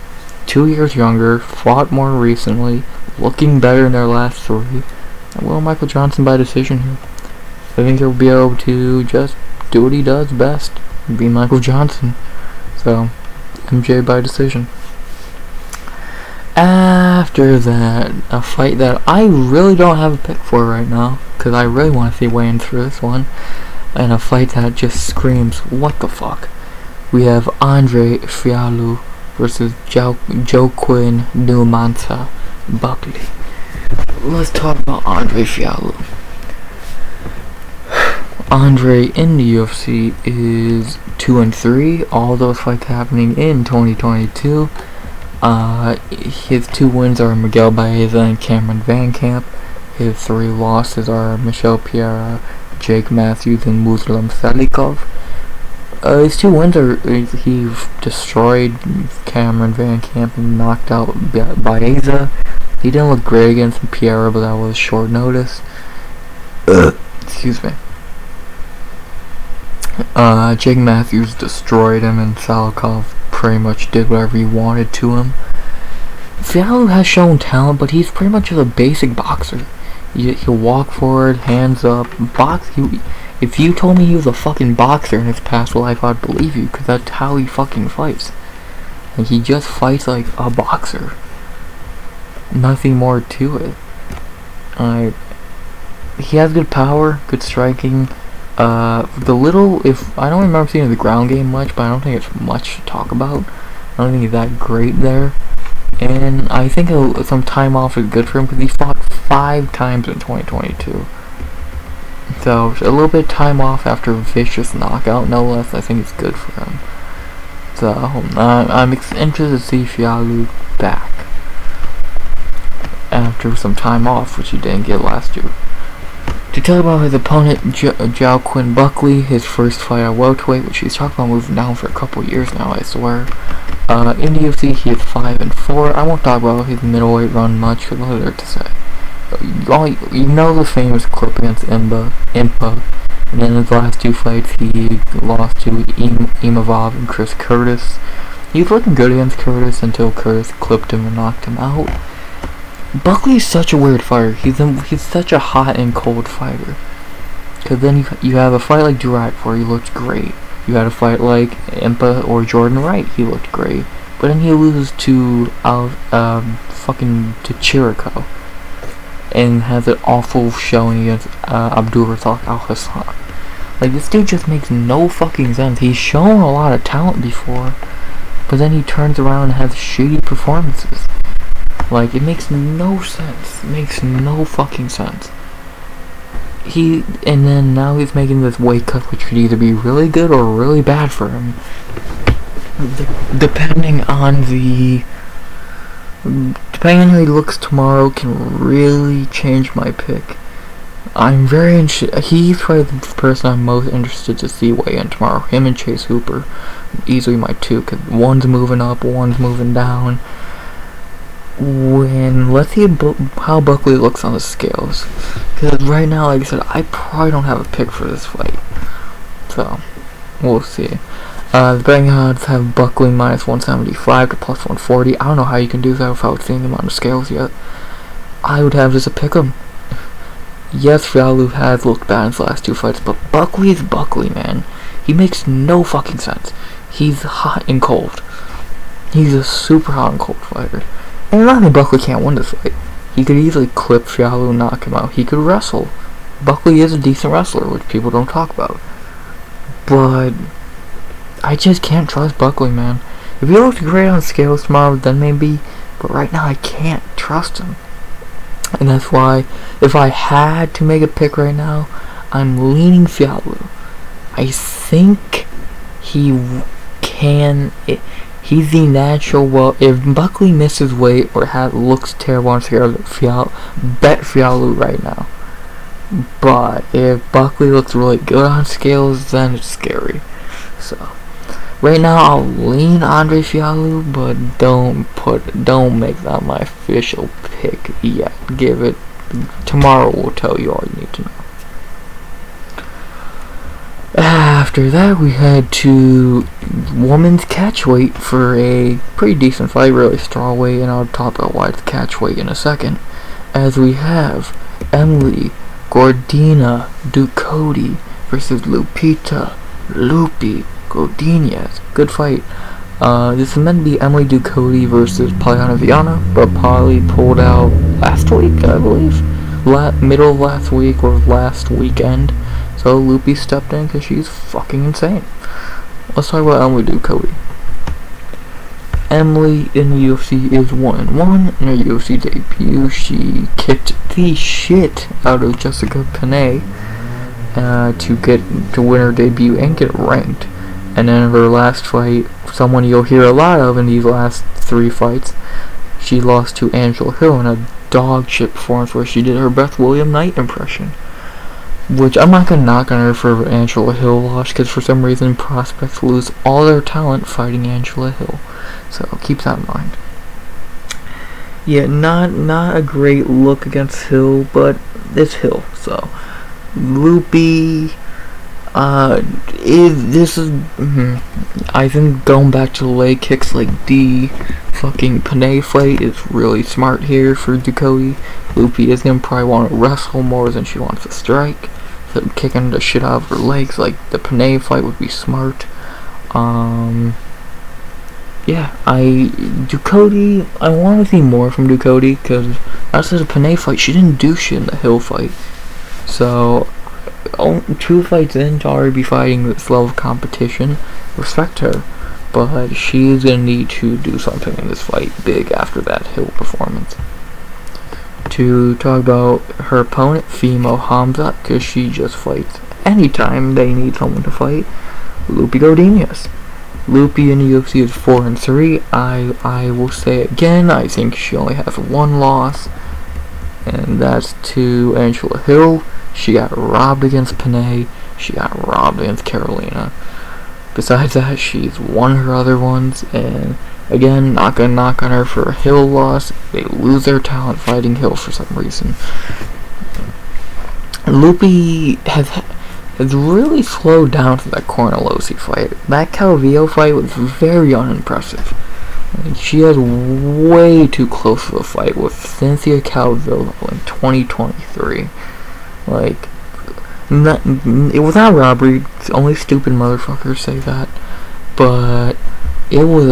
2 years younger, fought more recently, looking better in their last 3. I will Michael Johnson by decision here. I think he'll be able to just do what he does best, be Michael Johnson. So, MJ by decision. After that, a fight that I really don't have a pick for right now, because I really want to see weigh-ins for this one, and a fight that just screams, what the fuck? We have Andre Fialho versus Joaquin Numanza Buckley. Let's talk about Andre Fialho. Andre in the UFC is 2-3. All those fights happening in 2022. His 2 wins are Miguel Baeza and Cameron Van Camp. His 3 losses are Michel Pereira, Jake Matthews, and Muslim Salikov. His 2 wins are he destroyed Cameron Van Camp and knocked out Baeza. He didn't look great against Pereira, but that was short notice. Excuse me. Jake Matthews destroyed him, and Salikov pretty much did whatever he wanted to him. Fialho has shown talent, but he's pretty much just a basic boxer. He'll walk forward, hands up, box. If you told me he was a fucking boxer in his past life, I'd believe you, because that's how he fucking fights. Like, he just fights like a boxer. Nothing more to it. He has good power, good striking. If I don't remember seeing the ground game much, but I don't think it's much to talk about. I don't think he's that great there. And I think some time off is good for him, because he fought 5 times in 2022. So, a little bit of time off after a vicious knockout, no less, I think it's good for him. So, I'm interested to see Fialho back after some time off, which he didn't get last year. To tell you about his opponent, Joaquin Buckley, his first fight at welterweight, which he's talked about moving down for a couple years now, I swear. In the UFC, he is 5-4. I won't talk about his middleweight run much, because what is there to say? You know the famous clip against Impa, and in his last 2 fights, he lost to Imavov and Chris Curtis. He was looking good against Curtis until Curtis clipped him and knocked him out. Buckley is such a weird fighter. He's such a hot and cold fighter. Because then you have a fight like Durant where he looked great. You had a fight like Impa or Jordan Wright, he looked great. But then he loses to Chirico, and has an awful showing against Abdulrazak Al-Hassan. Like, this dude just makes no fucking sense. He's shown a lot of talent before, but then he turns around and has shitty performances. Like, it makes no sense. It makes no fucking sense. And then now he's making this weight cut, which could either be really good or really bad for him, depending on how he looks tomorrow can really change my pick. I'm very interested. He's probably the person I'm most interested to see weigh in tomorrow. Him and Chase Hooper, easily my 2, because one's moving up, one's moving down. Let's see how Buckley looks on the scales, because right now, like I said, I probably don't have a pick for this fight. So, we'll see. The betting odds have Buckley -175 to +140. I don't know how you can do that without seeing him on the scales yet. I would have just a pick him. Yes, Fialho has looked bad in his last 2 fights, but Buckley is Buckley, man. He makes no fucking sense. He's hot and cold. He's a super hot and cold fighter. And not that Buckley can't win this fight. He could easily clip Fialho and knock him out. He could wrestle. Buckley is a decent wrestler, which people don't talk about. But I just can't trust Buckley, man. If he looks great on scales tomorrow, then maybe. But right now, I can't trust him. And that's why, if I had to make a pick right now, I'm leaning Fialho. I think he can. He's the natural. Well, if Buckley misses weight or looks terrible on scale, bet Fialho right now. But if Buckley looks really good on scales, then it's scary. So right now I'll lean Andre Fialho, but don't make that my official pick yet. Give it tomorrow. Will tell you all you need to know. After that, we head to women's catchweight for a pretty decent fight, really strawweight, and I'll talk about why it's catchweight in a second. As we have Emily Ducote versus Lupita Godinez. Good fight. This is meant to be Emily Ducote versus Polyana Viana, but Polly pulled out last week, I believe. Middle of last week or last weekend. So Lupi stepped in because she's fucking insane. Let's talk about Emily Ducote. Emily in the UFC is 1-1. In her UFC debut, she kicked the shit out of Jessica Penne to win her debut and get ranked. And then in her last fight, someone you'll hear a lot of in these last 3 fights, she lost to Angela Hill in a dog shit performance where she did her Beth William Knight impression. Which I'm not gonna knock on her for Angela Hill loss, because for some reason prospects lose all their talent fighting Angela Hill. So keep that in mind. Yeah, not a great look against Hill, but it's Hill. So Lupi, I think going back to the leg kicks like the fucking Penne fight is really smart here for Ducote. Lupi is gonna probably want to wrestle more than she wants to strike. So kicking the shit out of her legs like the Penne fight would be smart. Yeah, Ducote, I want to see more from Ducote, because after the Penne fight, she didn't do shit in the Hill fight. So 2 fights in to already be fighting this level of competition, respect her, but she's gonna need to do something in this fight big after that Hill performance. To talk about her opponent, Fimo Hamza, because she just fights anytime they need someone to fight, Lupi Godinez. Lupi in the UFC is 4-3. I will say again, I think she only has 1 loss, and that's to Angela Hill. She got robbed against Penne. She got robbed against Karolina. Besides that, she's won her other ones, and again, not gonna knock on her for a Hill loss. They lose their talent fighting Hill for some reason. Lupi has really slowed down for that Cornellosi fight. That Calvillo fight was very unimpressive. She has way too close of a fight with Cynthia Calvillo in 2023. Like, it was not robbery. Only stupid motherfuckers say that. But it was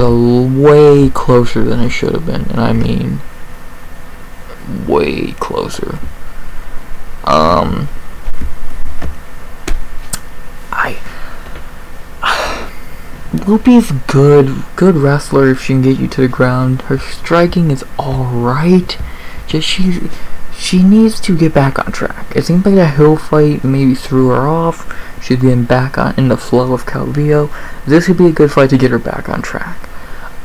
way closer than it should have been, and I mean way closer. Lupi's good wrestler if she can get you to the ground. Her striking is alright. Just she needs to get back on track. It seems like that Hill fight maybe threw her off. She's getting back in the flow of Calvillo. This would be a good fight to get her back on track.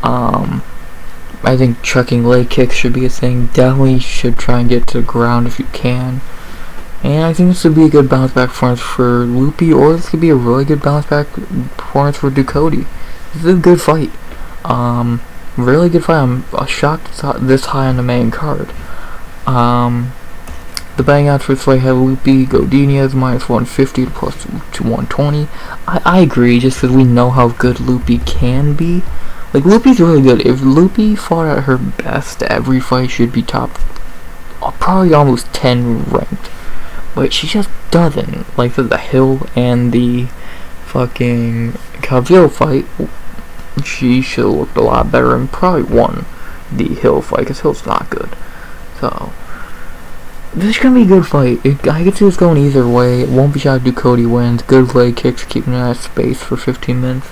I think chucking leg kicks should be a thing. Definitely should try and get to the ground if you can. And I think this would be a good bounce back performance for Lupi, or this could be a really good bounce back performance for Ducote. This is a good fight. Really good fight. I'm shocked it's this high on the main card. The betting odds for this fight have Lupi Godinez -150 to +120. I agree, just because we know how good Lupi can be. Like, Lupi's really good. If Lupi fought at her best, every fight should be top, probably almost 10 ranked. But she just doesn't. Like the Hill and the fucking Calvillo fight, she should have looked a lot better and probably won the Hill fight, because Hill's not good. So this is gonna be a good fight. I can see this going either way. It won't be shot Ducote wins. Good leg kicks, keeping that space for 15 minutes.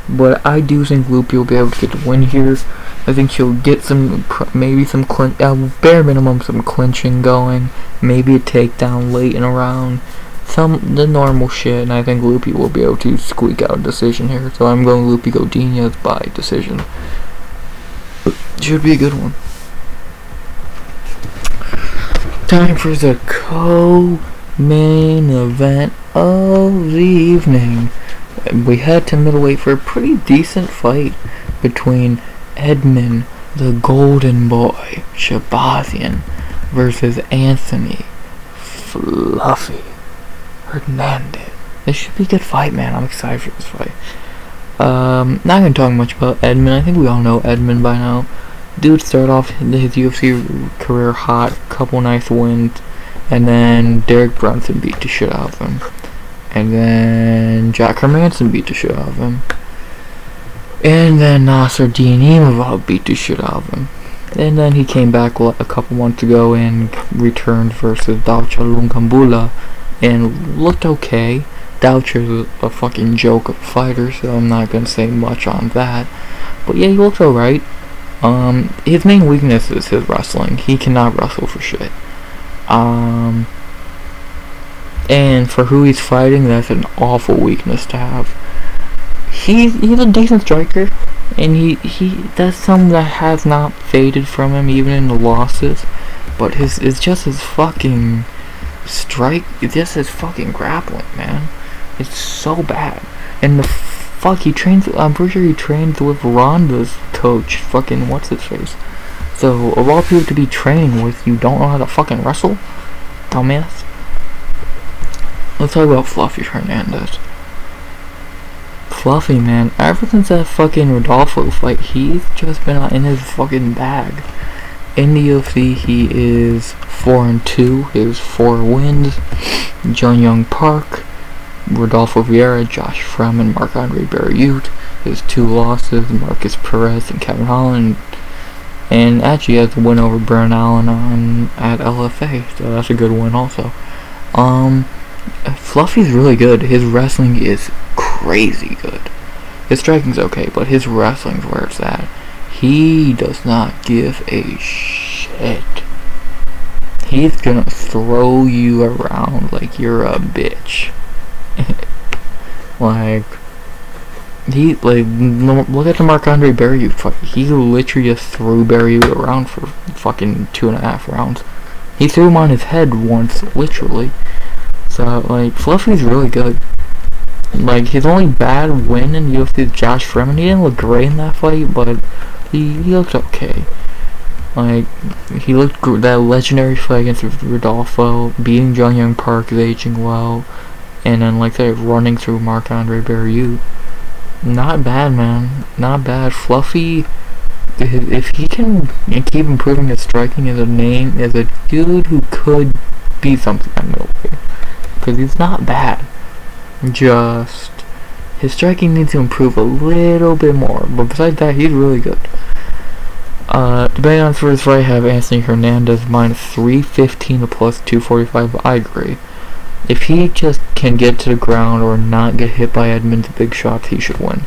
But I do think Lupi will be able to get the win here. I think she'll get maybe some bare minimum some clinching going. Maybe a takedown late in a round. the normal shit, and I think Lupi will be able to squeak out a decision here. So I'm going Lupi Godinez by decision. Should be a good one. Time for the co-main event of the evening. We head to middleweight for a pretty decent fight between Edmen, the Golden Boy, Shabazian, versus Anthony Fluffy Hernandez. This should be a good fight, man. I'm excited for this fight. Not gonna talk much about Edmen. I think we all know Edmen by now. Dude started off his UFC career hot, couple nice wins, and then Derek Brunson beat the shit out of him. And then Jack Hermanson beat the shit out of him. And then Nasser Dinimov beat the shit out of him. And then he came back a couple months ago and returned versus Daucha Lunkambula and looked okay. Daucha's a fucking joke of a fighter, so I'm not gonna say much on that. But yeah, he looked alright. His main weakness is his wrestling. He cannot wrestle for shit. And for who he's fighting, that's an awful weakness to have. He's a decent striker, and that's something that has not faded from him even in the losses. But it's just his fucking strike. It's just his fucking grappling, man. It's so bad. And the fuck, I'm pretty sure he trains with Ronda's coach, fucking what's his face. So of all people to be training with, you don't know how to fucking wrestle, dumbass. Let's talk about Fluffy Hernandez. Fluffy, man, ever since that fucking Rodolfo fight, he's just been in his fucking bag. In the UFC, he is 4-2. His 4 wins: Jun Young Park, Rodolfo Vieira, Josh Freeman, Marc-Andre Barriute. His 2 losses: Marcus Perez and Kevin Holland. And actually has a win over Baron Allen at LFA, so that's a good win also. Fluffy's really good. His wrestling is crazy good. His striking's okay, but his wrestling's where it's at. He does not give a shit. He's gonna throw you around like you're a bitch. Look at the Marc-Andre Barriute fight. He literally just threw Barriute around for fucking 2.5 rounds. He threw him on his head once, literally. So, Fluffy's really good. His only bad win in UFC is Josh Freeman. He didn't look great in that fight, but he looked okay. He looked good. That legendary fight against Rodolfo, beating Jun Young Park is aging well, and then running through Marc-Andre Barriute. Not bad, man. Not bad. Fluffy, if he can keep improving his striking as a dude who could be something at middleweight. Because he's not bad. Just his striking needs to improve a little bit more. But besides that, he's really good. Debating on first fight, I have Anthony Hernandez -315 to +245. I agree. If he just can get to the ground or not get hit by Edmen's big shots, he should win.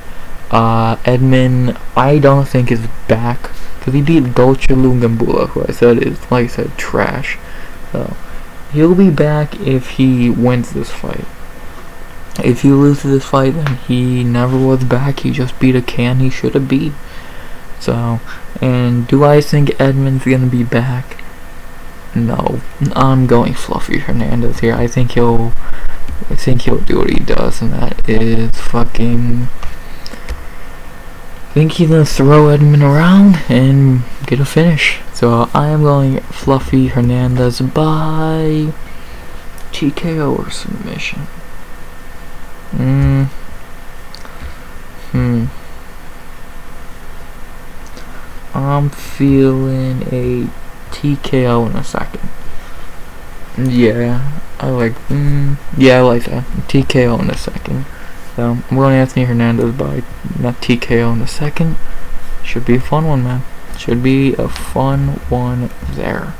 Edmen, I don't think is back, because he beat Dolce Lungambula, who I said is, trash. So he'll be back if he wins this fight. If he loses this fight, then he never was back. He just beat a can he should have beat. So, and do I think Edmen's gonna be back? No, I'm going Fluffy Hernandez here. I think he'll do what he does, and that is fucking. I think he's gonna throw Edmen around and get a finish. So I am going Fluffy Hernandez by TKO or submission. I'm feeling a TKO in a second. Yeah, I like that. TKO in a second. So I'm going Anthony Hernandez by TKO in a second. Should be a fun one, man. Should be a fun one there.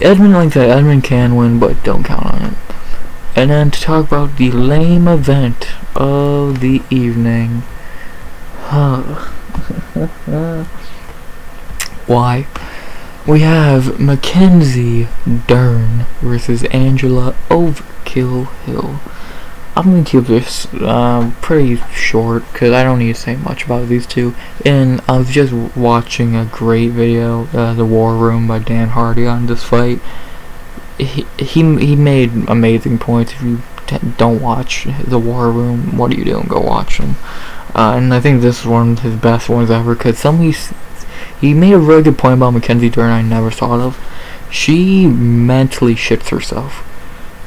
Edmen can win, but don't count on it. And then to talk about the lame event of the evening. Why? We have Mackenzie Dern versus Angela Overkill Hill. I'm going to keep this pretty short because I don't need to say much about these two. And I was just watching a great video, The War Room by Dan Hardy on this fight. He made amazing points. If you don't watch The War Room, what are you doing? Go watch them. And I think this is one of his best ones ever because he made a really good point about Mackenzie Dern I never thought of. She mentally shits herself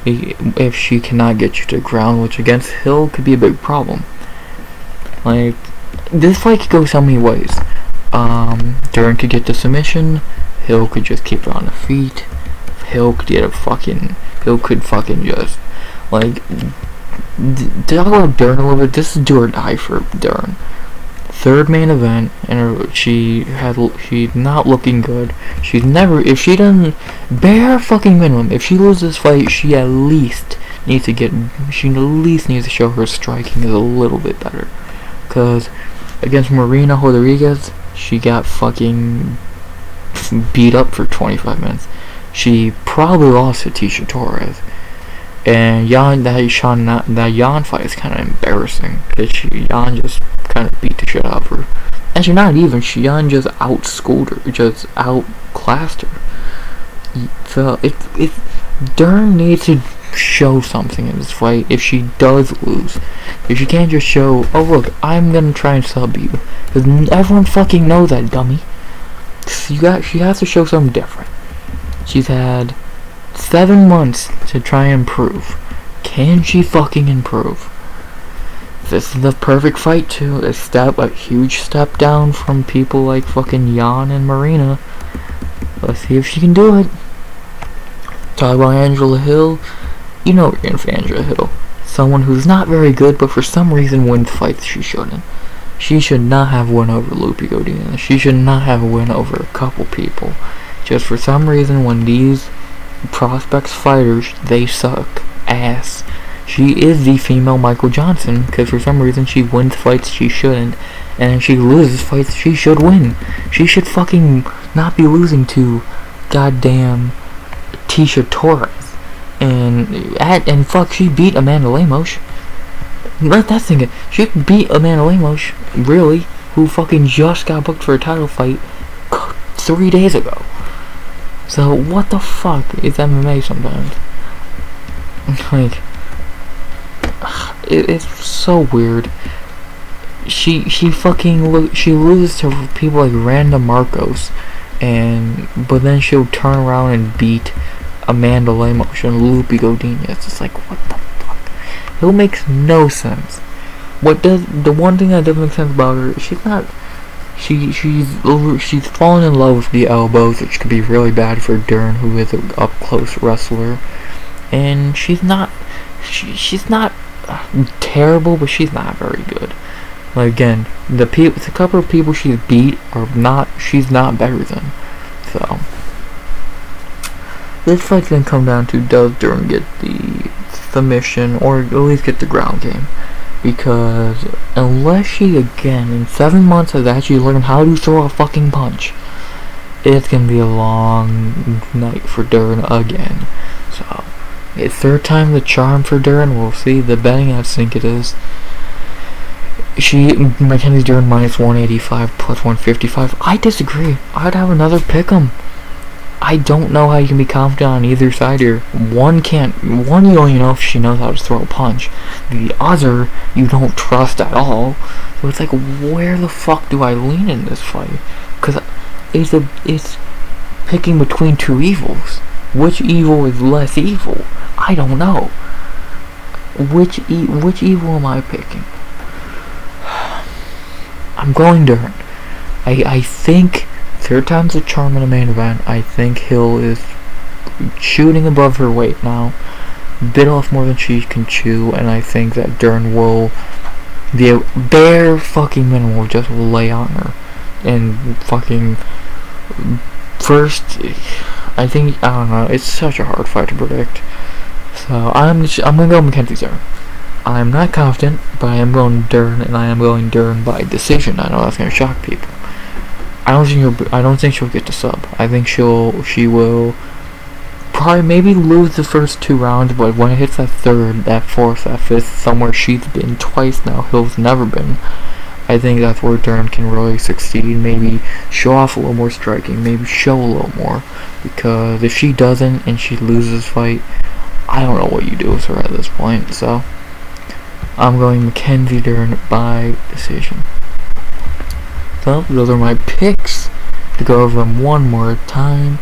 if she cannot get you to the ground, which against Hill could be a big problem. Like, this fight could go so many ways. Dern could get the submission, Hill could just keep her on the feet, Hill could just, like, to talk about Dern a little bit, this is do or die for Dern. Third main event, and she's not looking good. If she doesn't, bare fucking minimum, if she loses this fight, she at least needs to show her striking is a little bit better. Cause against Marina Rodriguez, she got fucking beat up for 25 minutes. She probably lost to Tisha Torres. And that Jan fight is kind of embarrassing because Jan just kind of beat the shit out of her. Actually, not even. Jan just outschooled her, just outclassed her. So if Dern needs to show something in this fight, if she does lose, if she can't just show, oh look, I'm gonna try and sub you, because everyone fucking knows that, dummy. She has to show something different. She's had 7 months to try and improve. Can she fucking improve? This is the perfect fight too. A huge step down from people like fucking Jan and Marina. Let's see if she can do it. Talk about Angela Hill. You know we're in for Angela Hill. Someone who's not very good, but for some reason wins fights she shouldn't. She should not have won over Lupita Godinez. She should not have won over a couple people. Just for some reason, when these prospects fighters, they suck ass. She is the female Michael Johnson because for some reason she wins fights she shouldn't, and she loses fights she should win. She should fucking not be losing to goddamn Tisha Torres. And fuck, she beat Amanda Lemos. Let that sink in. She beat Amanda Lemos, really, who fucking just got booked for a title fight 3 days ago. So what the fuck is MMA sometimes? Like, it's so weird. She loses to people like Randa Marcos, but then she'll turn around and beat Amanda Lemos and Lupita Godinez. It's like, what the fuck? It makes no sense. The one thing that doesn't make sense about her, she's fallen in love with the elbows, which could be really bad for Dern, who is an up close wrestler. And she's not terrible, but she's not very good. Like, again, the couple of people she's beat she's not better than. So this fight's gonna come down to, does Dern get the submission or at least get the ground game? Because unless she, again, in 7 months has actually learned how to throw a fucking punch, it's gonna be a long night for Dern again. So it's third time the charm for Dern. We'll see. The betting, I think it is. Mackenzie Dern minus 185 plus 155. I disagree. I'd have another pick'em. I don't know how you can be confident on either side here. One, you don't even know if she knows how to throw a punch. The other, you don't trust at all. So it's like, where the fuck do I lean in this fight? Because it's picking between two evils. Which evil is less evil? I don't know. Which evil am I picking? I'm going Dern. I think third time's a charm in a main event. I think Hill is shooting above her weight now, bit off more than she can chew, and I think that Dern will, the bare fucking minimum, will just lay on her. And fucking first, I don't know, it's such a hard fight to predict. So I'm gonna go Mackenzie Dern. I'm not confident, but I am going Dern, and I am going Dern by decision. I know that's gonna shock people. I don't think she'll get the sub. I think she will probably maybe lose the first 2 rounds, but when it hits that third, that fourth, that fifth, somewhere she's been twice now, Hill's never been. I think that's where Dern can really succeed. Maybe show off a little more striking. Maybe show a little more. Because if she doesn't and she loses fight, I don't know what you do with her at this point. So I'm going Mackenzie Dern by decision. So those are my picks. To go over them one more time.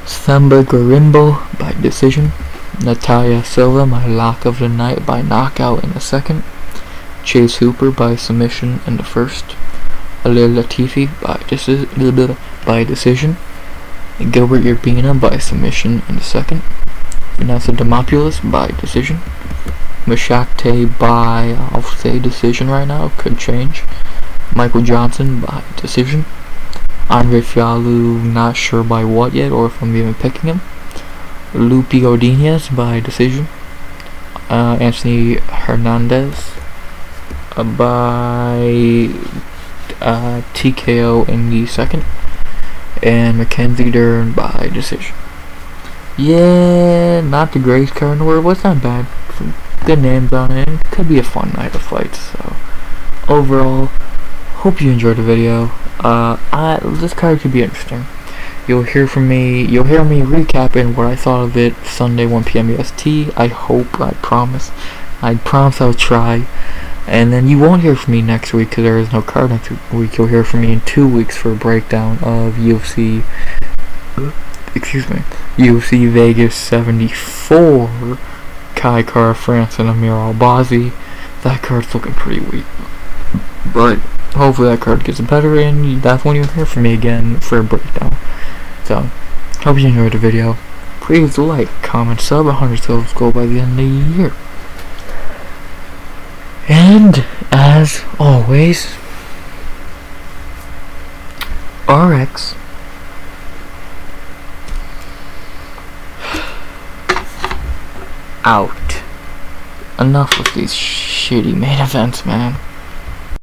Themba Gorimbo by decision. Natália Silva, my lock of the night, by knockout in the second. Chase Hooper by submission in the first. Ilir Latifi by decision. Gilbert Urbina by submission in the second. Vanessa Demopoulos by decision. Maheshate by, I'll say decision right now, could change. Michael Johnson by decision. Fialho, not sure by what yet, or if I'm even picking him. Godinez by decision. Anthony Hernandez by TKO in the second. And Mackenzie Dern by decision. Yeah, not the greatest card in the world, but it's not bad. Some good names on it. It could be a fun night of fights. So overall, hope you enjoyed the video. This card could be interesting. You'll hear me recapping what I thought of it Sunday 1 PM EST. I hope, I promise I'll try. And then you won't hear from me next week because there is no card next week. You'll hear from me in 2 weeks for a breakdown of UFC Vegas 74, Kai Kara France and Amir Albazi. That card's looking pretty weak, but hopefully that card gets better, and that's when you'll hear from me again for a breakdown. So, hope you enjoyed the video. Please like, comment, sub, 100 subs goal by the end of the year. And, as always, RX out. Enough with these shitty main events, man.